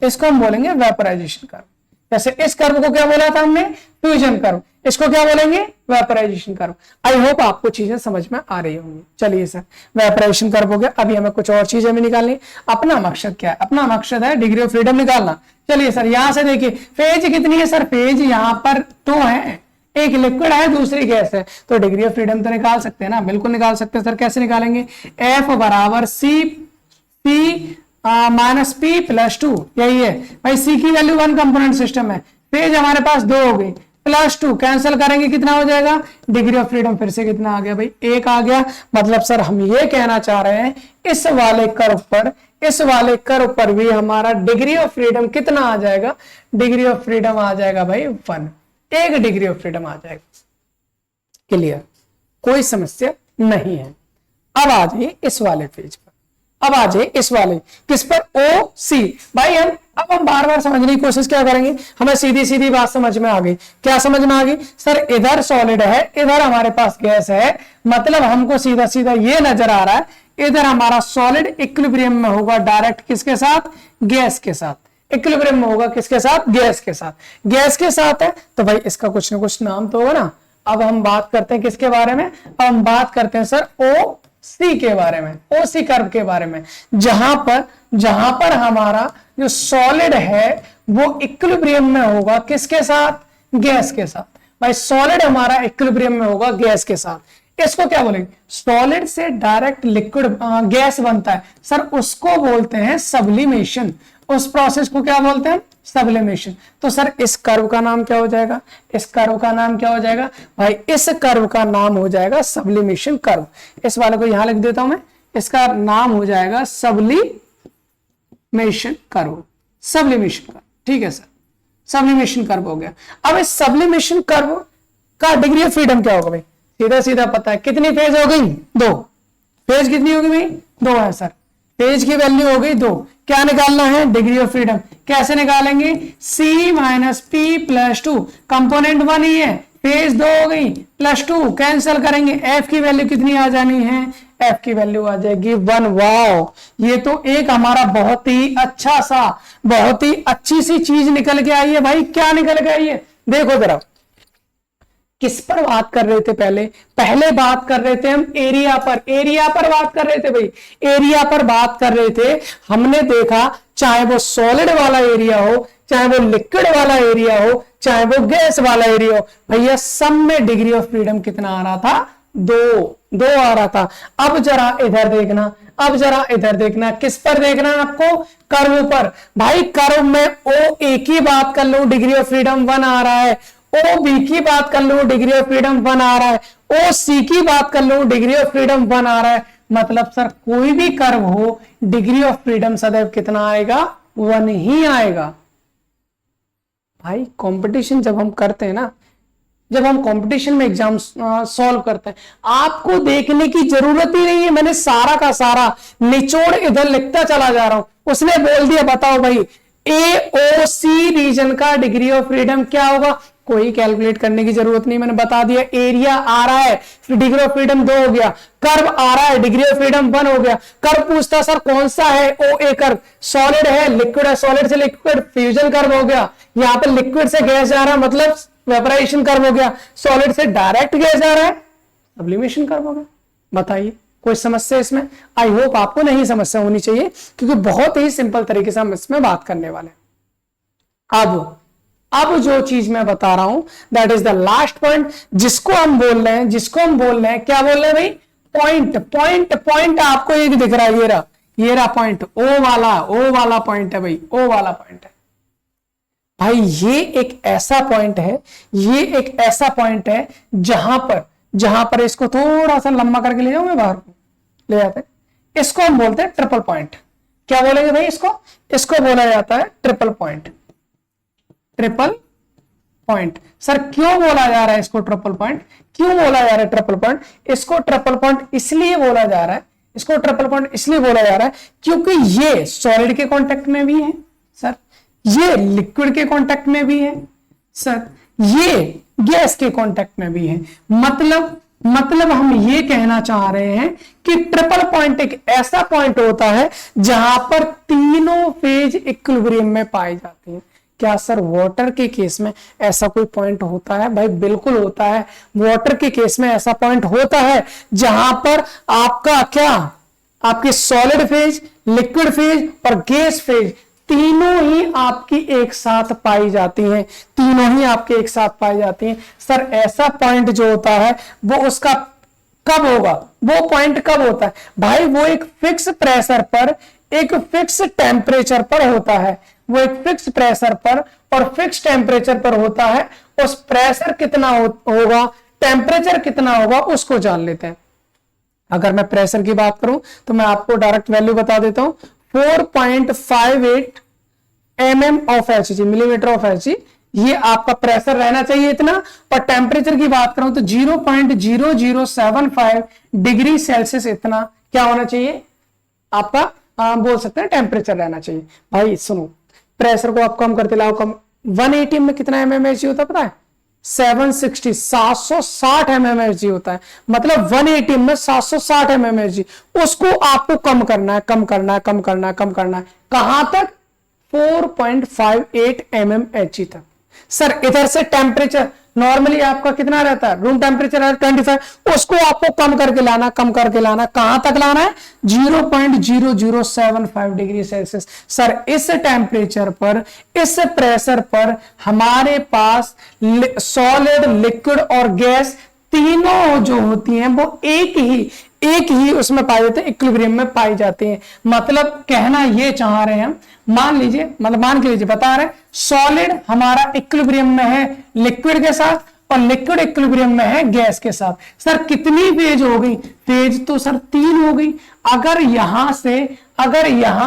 इसको हम बोलेंगे वेपोराइजेशन कर्व। जैसे इस कर्व को क्या बोला था हमने, फ्यूजन कर्व, इसको क्या बोलेंगे, वेपराइजेशन कर्व। आई होप आपको चीजें समझ में आ रही होंगी। चलिए सर, वेपराइजेशन कर्व हो गया, अभी हमें कुछ और चीजें भी निकालनी। अपना मकसद क्या है, अपना मकसद है डिग्री ऑफ फ्रीडम निकालना। चलिए सर, यहां से देखिए फेज कितनी है सर, फेज यहां पर 2 है, एक लिक्विड है दूसरी गैस है, तो डिग्री ऑफ फ्रीडम तो निकाल सकते हैं ना, बिल्कुल निकाल सकते हैं सर। कैसे निकालेंगे, F बराबर C माइनस P प्लस 2, यही है भाई। C की वैल्यू 1 कंपोनेंट सिस्टम है, फेज हमारे पास 2 हो गई, प्लस 2 कैंसिल करेंगे कितना हो जाएगा, डिग्री ऑफ फ्रीडम फिर से कितना आ गया भाई, 1 आ गया। मतलब सर हम ये कहना चाह रहे हैं इस वाले कर्व पर भी हमारा डिग्री ऑफ फ्रीडम कितना आ जाएगा, डिग्री ऑफ फ्रीडम आ जाएगा भाई 1, 1 डिग्री ऑफ फ्रीडम आ जाएगा। क्लियर, कोई समस्या नहीं है। अब आ जाइए इस वाले पेज पर, अब आ जाइए इस वाले किस पर, ओ सी। भाई हम बार बार समझने की कोशिश क्या करेंगे, हमें सीधी सीधी बात समझ में आ गई। क्या समझ में आ गई सर, इधर सॉलिड है, इधर हमारे पास गैस है, मतलब हमको सीधा सीधा ये नजर आ रहा है इधर हमारा सॉलिड इक्विलिब्रियम में होगा डायरेक्ट किसके साथ, गैस के साथ। इक्विलिब्रियम में होगा किसके साथ, गैस के साथ। गैस के साथ है तो भाई इसका कुछ ना कुछ नाम तो होगा ना। अब हम बात करते हैं किसके बारे में, अब हम बात करते हैं सर ओ सी के बारे में, ओ सी कर्व के बारे में, जहां पर हमारा जो सॉलिड है वो इक्विलिब्रियम में होगा किसके साथ, गैस के साथ। भाई सॉलिड हमारा इक्विलिब्रियम में होगा गैस के साथ। इसको क्या बोलेंगे, सॉलिड से डायरेक्ट लिक्विड गैस बनता है सर, उसको बोलते हैं सब्लिमेशन। उस प्रोसेस को क्या बोलते हैं, सब्लिमेशन। तो सर इस कर्व का नाम क्या हो जाएगा, इस कर्व का नाम क्या हो जाएगा भाई, इस कर्व का नाम हो जाएगा सब्लिमेशन कर्व। इस वाले को यहां लिख देता हूं मैं, इसका नाम हो जाएगा सब्लिमेशन कर्व, सब्लिमेशन कर्व। ठीक है सर, सब्लिमेशन कर्व हो गया। अब इस सब्लिमेशन कर्व का डिग्री ऑफ फ्रीडम क्या होगा भाई, सीधा सीधा पता है, कितनी फेज हो गई, 2 फेज कितनी होगी भाई, 2 है सर, फेज की वैल्यू हो गई 2। क्या निकालना है, डिग्री ऑफ फ्रीडम। कैसे निकालेंगे, C minus P plus 2, component 1 ही है, फेज 2 हो गई, प्लस 2 कैंसिल करेंगे, F की वैल्यू कितनी आ जानी है, F की वैल्यू आ जाएगी 1। वाओ, ये तो एक हमारा बहुत ही अच्छा सा, बहुत ही अच्छी सी चीज निकल के आई है भाई। क्या निकल के आई है, देखो जरा, किस पर बात कर रहे थे, पहले बात कर रहे थे हम एरिया पर बात कर रहे थे भाई, एरिया पर बात कर रहे थे। हमने देखा चाहे वो सॉलिड वाला एरिया हो, चाहे वो लिक्विड वाला एरिया हो, चाहे वो गैस वाला एरिया हो, भैया सब में डिग्री ऑफ फ्रीडम कितना आ रहा था, 2 आ रहा था। अब जरा इधर देखना, किस पर देखना है आपको, कर्व पर। भाई कर्व में ओ ए की बात कर लो, डिग्री ऑफ फ्रीडम 1 आ रहा है, ओ बी की बात कर लो, डिग्री ऑफ फ्रीडम 1 आ रहा है, ओ सी की बात कर लो, डिग्री ऑफ फ्रीडम 1 आ रहा है। मतलब सर कोई भी कर्व हो, डिग्री ऑफ फ्रीडम सदैव कितना आएगा, 1 ही आएगा। भाई कंपटीशन जब हम करते हैं ना, जब हम कंपटीशन में एग्जाम सॉल्व करते हैं, आपको देखने की जरूरत ही नहीं है, मैंने सारा का सारा निचोड़ इधर लिखता चला जा रहा हूं। उसने बोल दिया बताओ भाई AOC रीजन का डिग्री ऑफ फ्रीडम क्या होगा, कोई कैलकुलेट करने की जरूरत नहीं, मैंने बता दिया। एरिया आ रहा है, डिग्री ऑफ फ्रीडम 2 हो गया, कर्व आ रहा है, डिग्री ऑफ फ्रीडम 1 हो गया। कर्व पूछता सर कौन सा है, OA कर्व, सॉलिड है, लिक्विड है, सॉलिड से लिक्विड फ्यूजन कर्व हो गया, यहां पर लिक्विड से गैस जा रहा है मतलब वेपराइजेशन कर्व हो गया, सॉलिड से डायरेक्ट गैस जा रहा है सब्लिमेशन कर्व हो गया। बताइए कोई समस्या इसमें, आई होप आपको नहीं समस्या होनी चाहिए, क्योंकि बहुत ही सिंपल तरीके से हम इसमें बात करने वाले हैं। अब जो चीज मैं बता रहा हूं that is the last point, जिसको हम बोल रहे हैं, क्या बोल रहे हैं भाई, पॉइंट आपको एक दिख रहा है, ये रहा पॉइंट, ओ वाला पॉइंट है भाई, ओ वाला पॉइंट है भाई। ये एक ऐसा पॉइंट है जहां पर इसको थोड़ा सा लंबा करके ले जाऊं मैं, बाहर को ले जाते हैं, इसको हम बोलते हैं ट्रिपल पॉइंट। क्या बोलेंगे भाई, इसको बोला जाता है ट्रिपल पॉइंट। सर क्यों बोला जा रहा है इसको ट्रिपल पॉइंट, इसको ट्रिपल पॉइंट इसलिए बोला जा रहा है, क्योंकि ये सॉलिड के कांटेक्ट में भी है सर, ये लिक्विड के कांटेक्ट में भी है सर, ये गैस के कांटेक्ट में भी है। मतलब हम ये कहना चाह रहे हैं कि ट्रिपल पॉइंट एक ऐसा पॉइंट होता है जहां पर तीनों फेज इक्विलिब्रियम में पाए जाते हैं। क्या सर वाटर के केस में ऐसा कोई पॉइंट होता है? भाई बिल्कुल होता है। वाटर के केस में ऐसा पॉइंट होता है जहां पर आपका क्या, आपकी सॉलिड फेज, लिक्विड फेज और गैस फेज तीनों ही आपकी एक साथ पाई जाती हैं, तीनों ही आपके एक साथ पाई जाती हैं। सर ऐसा पॉइंट जो होता है वो उसका कब होगा? वो पॉइंट कब होता है भाई? वो एक फिक्स प्रेशर पर, एक फिक्स टेम्परेचर पर होता है। वो एक फिक्स प्रेशर पर और फिक्स टेम्परेचर पर होता है। उस प्रेशर कितना होगा, टेम्परेचर कितना होगा, उसको जान लेते हैं। अगर मैं प्रेशर की बात करूं तो मैं आपको डायरेक्ट वैल्यू बता देता हूं, 4.58 mm of Hg, millimetre of Hg, ये आपका प्रेशर रहना चाहिए इतना। और टेम्परेचर की बात करूं तो 0.0075 डिग्री सेल्सियस इतना क्या होना चाहिए आपका, बोल सकते हैं टेम्परेचर रहना चाहिए। भाई सुनो, प्रेशर को आप कम करते लाओ, कम 180 में कितना mmHg होता है पता है? 760 mmHg होता है। मतलब 180 में 760 mmHg, उसको आपको कम करना है, कम करना है, कम करना है, कम करना है। कहां तक? 4.58 mmHg तक। सर इधर से टेम्परेचर नॉर्मली आपका कितना रहता है? रूम टेम्परेचर है 25, उसको आपको कम करके लाना, कम करके लाना, कहां तक लाना है? 0.0075 डिग्री सेल्सियस। सर इस टेम्परेचर पर, इस प्रेशर पर हमारे पास सॉलिड, लिक्विड और गैस तीनों जो होती हैं वो एक ही उसमें पाई जाती है, इक्विलिब्रियम में पाई जाती हैं। मतलब कहना ये चाह रहे हैं, मान लीजिए, मतलब मान के लीजिए बता रहे हैं, सॉलिड हमारा इक्विलिब्रियम में है लिक्विड के साथ और लिक्विड इक्विलिब्रियम में है गैस के साथ। सर कितनी फेज हो गई? फेज तो सर 3 हो गई। अगर यहां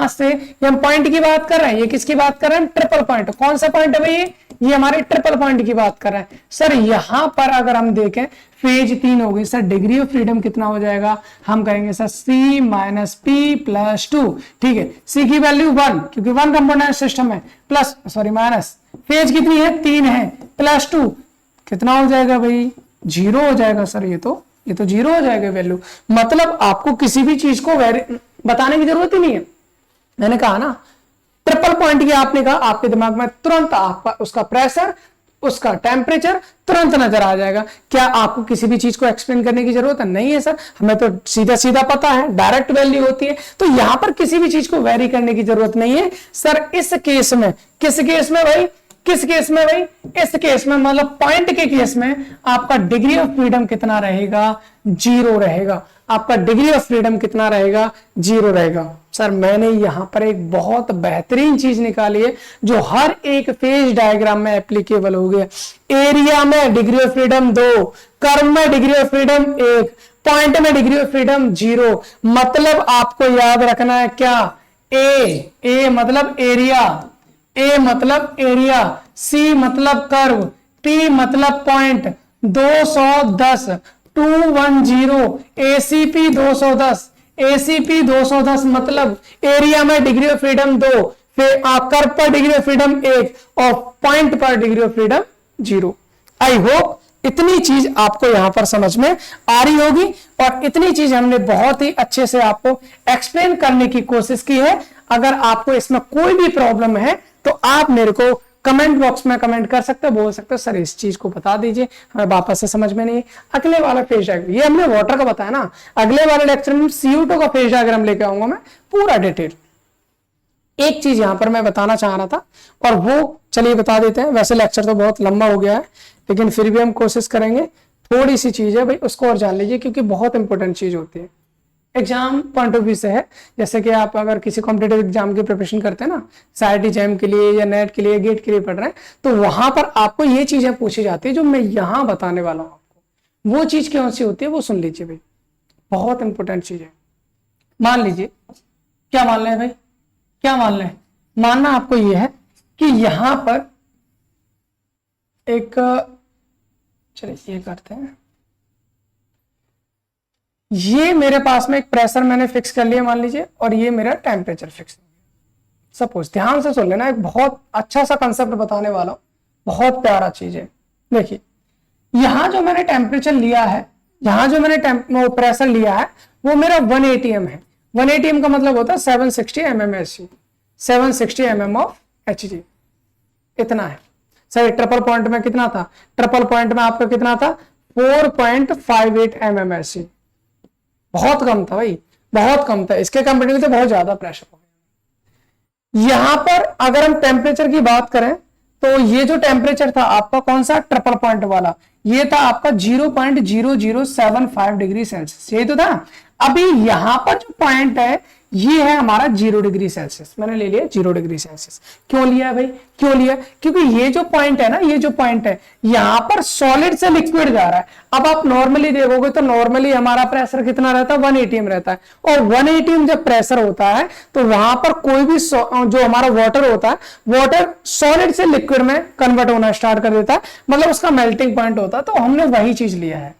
से हम पॉइंट की बात कर रहे हैं, ये किसकी बात कर रहे हैं? Triple point. कौन सा पॉइंट है भाई? ये हमारे ट्रिपल पॉइंट की बात कर रहे हैं। सर यहां पर अगर हम देखें फेज 3 हो गई। सर डिग्री ऑफ फ्रीडम कितना हो जाएगा? हम करेंगे sir C minus P plus 2। ठीक है, C की वैल्यू 1 क्योंकि 1 कंपोनेंट सिस्टम है, प्लस सॉरी माइनस, फेज कितनी है? 3 है, प्लस 2 कितना हो जाएगा भाई? 0 हो जाएगा। सर ये तो 0 हो जाएगा वैल्यू। मतलब आपको किसी भी चीज को बताने की जरूरत ही नहीं है। मैंने कहा ना, ट्रिपल पॉइंट की आपने कहा, आपके दिमाग में तुरंत आपका उसका प्रेशर, उसका टेम्परेचर तुरंत नजर आ जाएगा। क्या आपको किसी भी चीज को एक्सप्लेन करने की जरूरत है? नहीं है सर, हमें तो सीधा सीधा पता है, डायरेक्ट वैल्यू होती है। तो यहां पर किसी भी चीज को वेरी करने की जरूरत नहीं है। सर इस केस में, किस केस में भाई? किस केस में भाई? इस केस में, मतलब पॉइंट के केस में आपका डिग्री ऑफ फ्रीडम कितना रहेगा? 0 रहेगा। आपका डिग्री ऑफ फ्रीडम कितना रहेगा? 0 रहेगा। सर मैंने यहां पर एक बहुत बेहतरीन चीज निकाली है जो हर एक फेज डायग्राम में एप्लीकेबल हो गया। एरिया में डिग्री ऑफ फ्रीडम 2, कर्व में डिग्री ऑफ फ्रीडम 1, पॉइंट में डिग्री ऑफ फ्रीडम 0। मतलब आपको याद रखना है क्या? ए मतलब एरिया, ए मतलब एरिया, सी मतलब कर्व, पी मतलब पॉइंट, 210 210 एसीपी 210, एसीपी 210 मतलब एरिया में डिग्री ऑफ फ्रीडम 2, फिर कर्व पर डिग्री ऑफ फ्रीडम 1 और पॉइंट पर degree of freedom 0। I hope इतनी चीज आपको यहां पर समझ में आ रही होगी और इतनी चीज हमने बहुत ही अच्छे से आपको एक्सप्लेन करने की कोशिश की है। अगर आपको इसमें कोई भी प्रॉब्लम है तो आप मेरे को कमेंट बॉक्स में कमेंट कर सकते हो, बोल सकते हो सर इस चीज को बता दीजिए, हमें वापस से समझ में नहीं। अगले वाला फेज डायग्राम, ये हमने वाटर का बताया ना, अगले वाले लेक्चर में CO2 का फेज डायग्राम लेके आऊंगा मैं पूरा डिटेल। एक चीज यहां पर मैं बताना चाह रहा था और वो चलिए बता देते हैं। वैसे लेक्चर तो बहुत लंबा हो गया है लेकिन फिर भी हम कोशिश करेंगे, थोड़ी सी चीज है भाई उसको और जान लीजिए क्योंकि बहुत इंपॉर्टेंट चीज होती है एग्जाम पॉइंट ऑफ व्यू से है। जैसे कि आप अगर किसी कॉम्पिटेटिव एग्जाम की प्रिपरेशन करते हैं ना, SIT JAM के लिए या नेट के लिए, गेट के लिए पढ़ रहे हैं, तो वहां पर आपको ये चीजें पूछी जाती है जो मैं यहां बताने वाला हूं आपको। वो चीज कौन सी होती है वो सुन लीजिए भाई, बहुत इंपॉर्टेंट चीज है। मान लीजिए, क्या मान लें भाई, क्या मान लें? मानना आपको यह है कि यहां पर एक, चलिए ये करते हैं, ये मेरे पास में एक प्रेशर मैंने फिक्स कर लिया मान लीजिए और ये मेरा टेम्परेचर फिक्स। सपोज, ध्यान से सुन लेना, एक बहुत अच्छा सा कंसेप्ट बताने वाला हूं, बहुत प्यारा चीज है। देखिए यहां जो मैंने टेम्परेचर लिया है, यहां जो मैंने प्रेशर लिया है वो मेरा 1 atm है। 1 atm का मतलब होता है 760 mmHg, 760 mm ऑफ Hg। इतना है सही। ट्रिपल पॉइंट में कितना था, ट्रिपल पॉइंट में आपका कितना था 4.58 mm। बहुत कम था भाई, बहुत कम था, इसके कंपेरेटिव तो बहुत ज्यादा प्रेशर हो गया। यहां पर अगर हम टेम्परेचर की बात करें तो ये जो टेम्परेचर था आपका कौन सा, ट्रिपल पॉइंट वाला, ये था आपका 0.0075 डिग्री सेल्सियस, यही तो था। अभी यहां पर जो पॉइंट है ये है हमारा 0 डिग्री सेल्सियस, मैंने ले लिया 0 डिग्री सेल्सियस। क्यों लिया भाई, क्यों लिया, क्योंकि ये जो पॉइंट है ना, ये जो पॉइंट है यहां पर सॉलिड से लिक्विड जा रहा है। अब आप नॉर्मली देखोगे तो नॉर्मली हमारा प्रेशर कितना रहता है, 1 atm रहता है, और 1 atm जब प्रेशर होता है तो वहां पर कोई भी जो हमारा वाटर होता है, वाटर सॉलिड से लिक्विड में कन्वर्ट होना स्टार्ट कर देता है, मतलब उसका मेल्टिंग पॉइंट होता है। तो हमने वही चीज लिया है।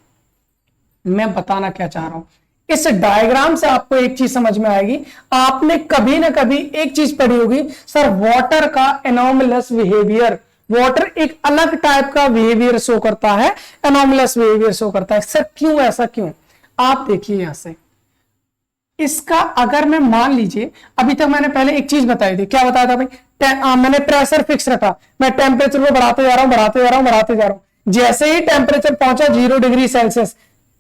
मैं बताना क्या चाह रहा हूं, इस डायग्राम से आपको एक चीज समझ में आएगी, आपने कभी ना कभी एक चीज पढ़ी होगी, सर वाटर का एनोमलस बिहेवियर, वाटर एक अलग टाइप का बिहेवियर शो करता है, एनोमलस बिहेवियर शो करता है। सर क्यों, ऐसा क्यों, आप देखिए यहां से इसका, अगर मैं मान लीजिए अभी तक मैंने पहले एक चीज बताई थी, क्या बताया था भाई, मैंने प्रेशर फिक्स रखा, मैं टेम्परेचर को बढ़ाते जा रहा हूं, बढ़ाते जा रहा हूं, बढ़ाते जा रहा हूं, जैसे ही टेम्परेचर पहुंचा 0 डिग्री सेल्सियस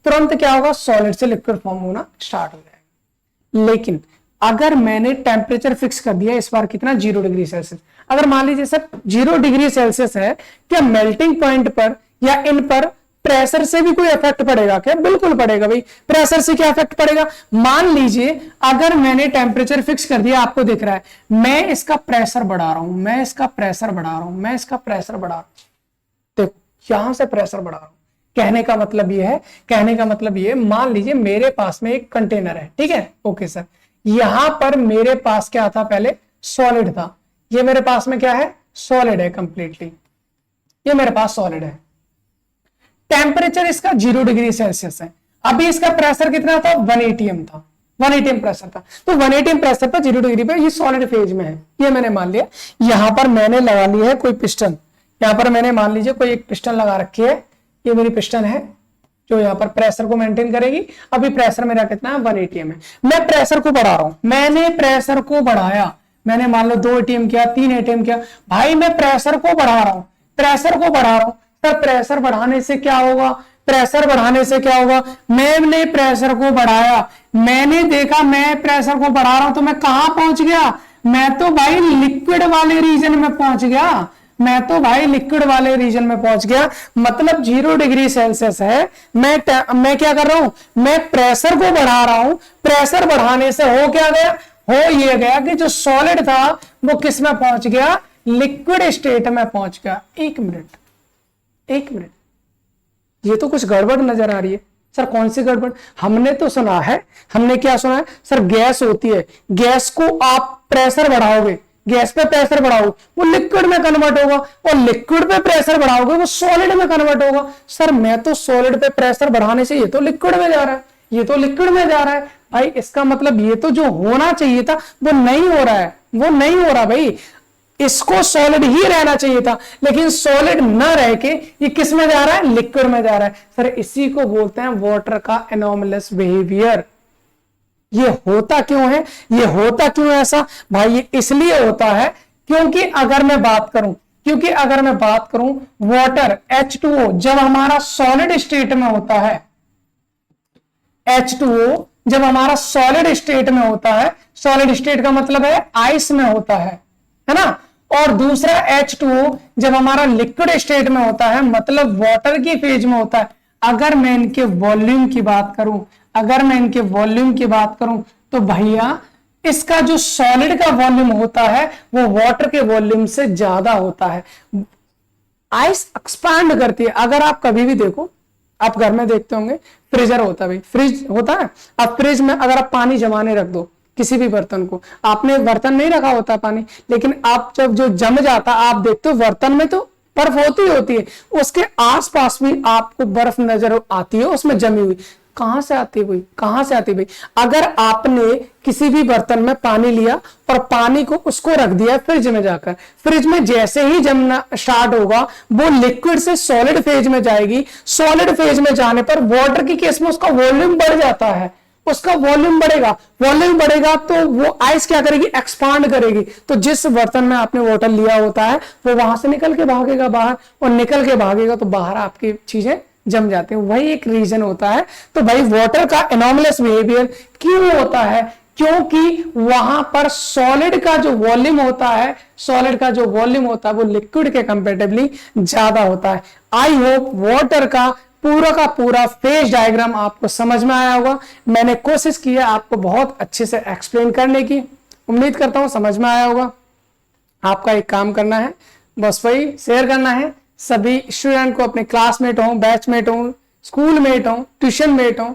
तुरंत क्या होगा, सॉलिड से लिक्विड फॉर्म होना स्टार्ट हो जाएगा। लेकिन अगर मैंने टेम्परेचर फिक्स कर दिया इस बार कितना, 0 डिग्री सेल्सियस, अगर मान लीजिए सर 0 डिग्री सेल्सियस है, क्या मेल्टिंग पॉइंट पर या इन पर प्रेशर से भी कोई इफेक्ट पड़ेगा क्या, बिल्कुल पड़ेगा भाई। प्रेशर से क्या इफेक्ट पड़ेगा, मान लीजिए अगर मैंने टेम्परेचर फिक्स कर दिया, आपको दिख रहा है मैं इसका प्रेशर बढ़ा रहा हूं, मैं इसका प्रेशर बढ़ा रहा हूं, मैं इसका प्रेशर बढ़ा रहा हूं, देखो यहां से प्रेशर बढ़ा रहा हूं। कहने का मतलब ये है, कहने का मतलब ये, मान लीजिए मेरे पास में एक कंटेनर है, ठीक है, ओके सर, यहां पर मेरे पास क्या था, पहले सॉलिड था, ये मेरे पास में क्या है, सॉलिड है कंप्लीटली, ये मेरे पास सॉलिड है। टेम्परेचर इसका 0 डिग्री सेल्सियस है, अभी इसका प्रेशर कितना था, 1 atm था, 1 atm प्रेशर था, तो 1 atm प्रेशर पर 0 डिग्री पे ये सॉलिड फेज में है, ये मैंने मान लिया। यहां पर मैंने लगा लिया है कोई पिस्टन, यहां पर मैंने मान लीजिए कोई एक पिस्टन लगा रखी है, ये मेरी पिस्टन है जो यहाँ पर प्रेशर को मेंटेन करेगी। अभी प्रेशर मेरा कितना है, 1 atm है, मैं प्रेशर को बढ़ा रहा हूं, मैंने प्रेशर को बढ़ाया, मैंने मान लो 2 atm किया, 3 atm किया, भाई मैं प्रेशर को बढ़ा रहा हूं, प्रेशर को बढ़ा रहा हूं। सर प्रेशर बढ़ाने से क्या होगा, प्रेशर बढ़ाने से क्या होगा, मैंने प्रेशर को बढ़ाया, मैंने देखा मैं प्रेशर को बढ़ा रहा हूं तो मैं कहां पहुंच गया, मैं तो भाई लिक्विड वाले रीजन में पहुंच गया, मैं तो भाई लिक्विड वाले रीजन में पहुंच गया। मतलब 0 डिग्री सेल्सियस है, मैं क्या कर रहा हूं, मैं प्रेशर को बढ़ा रहा हूं, प्रेशर बढ़ाने से हो क्या गया, हो ये गया कि जो सॉलिड था वो किस में पहुंच गया, लिक्विड स्टेट में पहुंच गया। एक मिनट, ये तो कुछ गड़बड़ नजर आ रही है। सर कौन सी गड़बड़, हमने तो सुना है, हमने क्या सुना है, सर गैस होती है, गैस को आप प्रेशर बढ़ाओगे, गैस पे प्रेशर बढ़ाओ वो लिक्विड में कन्वर्ट होगा, और लिक्विड पे प्रेशर बढ़ाओगे वो सॉलिड में कन्वर्ट होगा। सर मैं तो सॉलिड पे प्रेशर बढ़ाने से ये तो लिक्विड में जा रहा है, ये तो लिक्विड में जा रहा है भाई, इसका मतलब ये तो जो होना चाहिए था वो नहीं हो रहा है, वो नहीं हो रहा भाई, इसको सॉलिड ही रहना चाहिए था, लेकिन सॉलिड न रह के ये किस में जा रहा है, लिक्विड में जा रहा है। सर इसी को बोलते हैं वाटर का एनोमलस बिहेवियर। ये होता क्यों है, ये होता क्यों है ऐसा भाई, ये इसलिए होता है क्योंकि अगर मैं बात करूं वाटर H2O जब हमारा सॉलिड स्टेट में होता है, H2O जब हमारा सॉलिड स्टेट में होता है, सॉलिड स्टेट का मतलब है आइस में होता है ना, और दूसरा H2O जब हमारा लिक्विड स्टेट में होता है, मतलब वाटर की फेज में होता है। अगर मैं इनके वॉल्यूम की बात करूं, तो भैया इसका जो सॉलिड का वॉल्यूम होता है वो वाटर के वॉल्यूम से ज्यादा होता है। आइस एक्सपांड करती है, अगर आप कभी भी देखो, आप घर में देखते होंगे फ्रीजर होता है भाई, फ्रिज होता है, अब फ्रिज में अगर आप पानी जमाने रख दो किसी भी बर्तन को, आपने बर्तन नहीं रखा होता पानी, लेकिन आप जब जो जम जाता आप देखते हो बर्तन में तो बर्फ होती है, उसके आसपास भी आपको बर्फ नजर आती है उसमें जमी हुई। कहां से आती है भाई, अगर आपने किसी भी बर्तन में पानी लिया और पानी को उसको रख दिया फ्रिज में जाकर, फ्रिज में जैसे ही जमना स्टार्ट होगा वो लिक्विड से सॉलिड फेज में जाएगी, सॉलिड फेज में जाने पर वाटर की केस में उसका वॉल्यूम बढ़ जाता है, उसका वॉल्यूम बढ़ेगा, वॉल्यूम बढ़ेगा तो वो आइस क्या करेगी, एक्सपांड करेगी। तो जिस बर्तन में आपने वाटर लिया होता है वो वहां से निकल के भागेगा बाहर, और निकल के भागेगा तो बाहर आपकी चीजें जम जाती है। वही एक रीजन होता है। तो भाई वाटर का एनॉमलस बिहेवियर क्यों होता है, क्योंकि वहां पर सॉलिड का जो वॉल्यूम होता है, सॉलिड का जो वॉल्यूम होता है वो लिक्विड के कंपेरेटिवली ज्यादा होता है। आई होप वाटर का पूरा फेज डायग्राम आपको समझ में आया होगा। मैंने कोशिश की है आपको बहुत अच्छे से एक्सप्लेन करने की, उम्मीद करता हूं समझ में आया होगा। आपका एक काम करना है, बस वही शेयर करना है सभी स्टूडेंट को, अपने क्लासमेट हो, बैचमेट हो, स्कूल मेट हो, ट्यूशन मेट हो,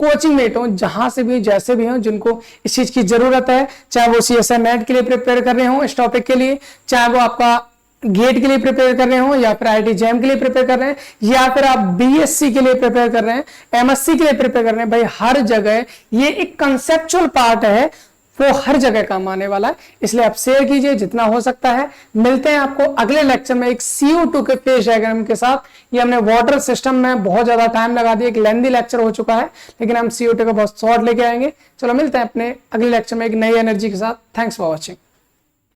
कोचिंग मेट हो, जहां से भी जैसे भी हो जिनको इस चीज की जरूरत है, चाहे वो CSI नेट के लिए प्रिपेयर कर रहे हो इस टॉपिक के लिए, चाहे वो आपका गेट के लिए प्रिपेयर कर रहे हो, या फिर IIT JAM के लिए प्रिपेयर कर रहे हैं, या फिर आप BSc के लिए प्रिपेयर कर रहे हैं, MSc के लिए प्रिपेयर कर रहे हैं। भाई हर जगह ये एक कंसेप्चुअल पार्ट है, वो हर जगह काम आने वाला है, इसलिए आप शेयर कीजिए जितना हो सकता है। मिलते हैं आपको अगले लेक्चर में एक CO2 के फेज डायग्राम के साथ। ये हमने वाटर सिस्टम में बहुत ज्यादा टाइम लगा दिया, एक लेंथी लेक्चर हो चुका है, लेकिन हम CO2 का बहुत शॉर्ट लेके आएंगे। चलो मिलते हैं अपने अगले लेक्चर में एक नई एनर्जी के साथ। Thanks for watching.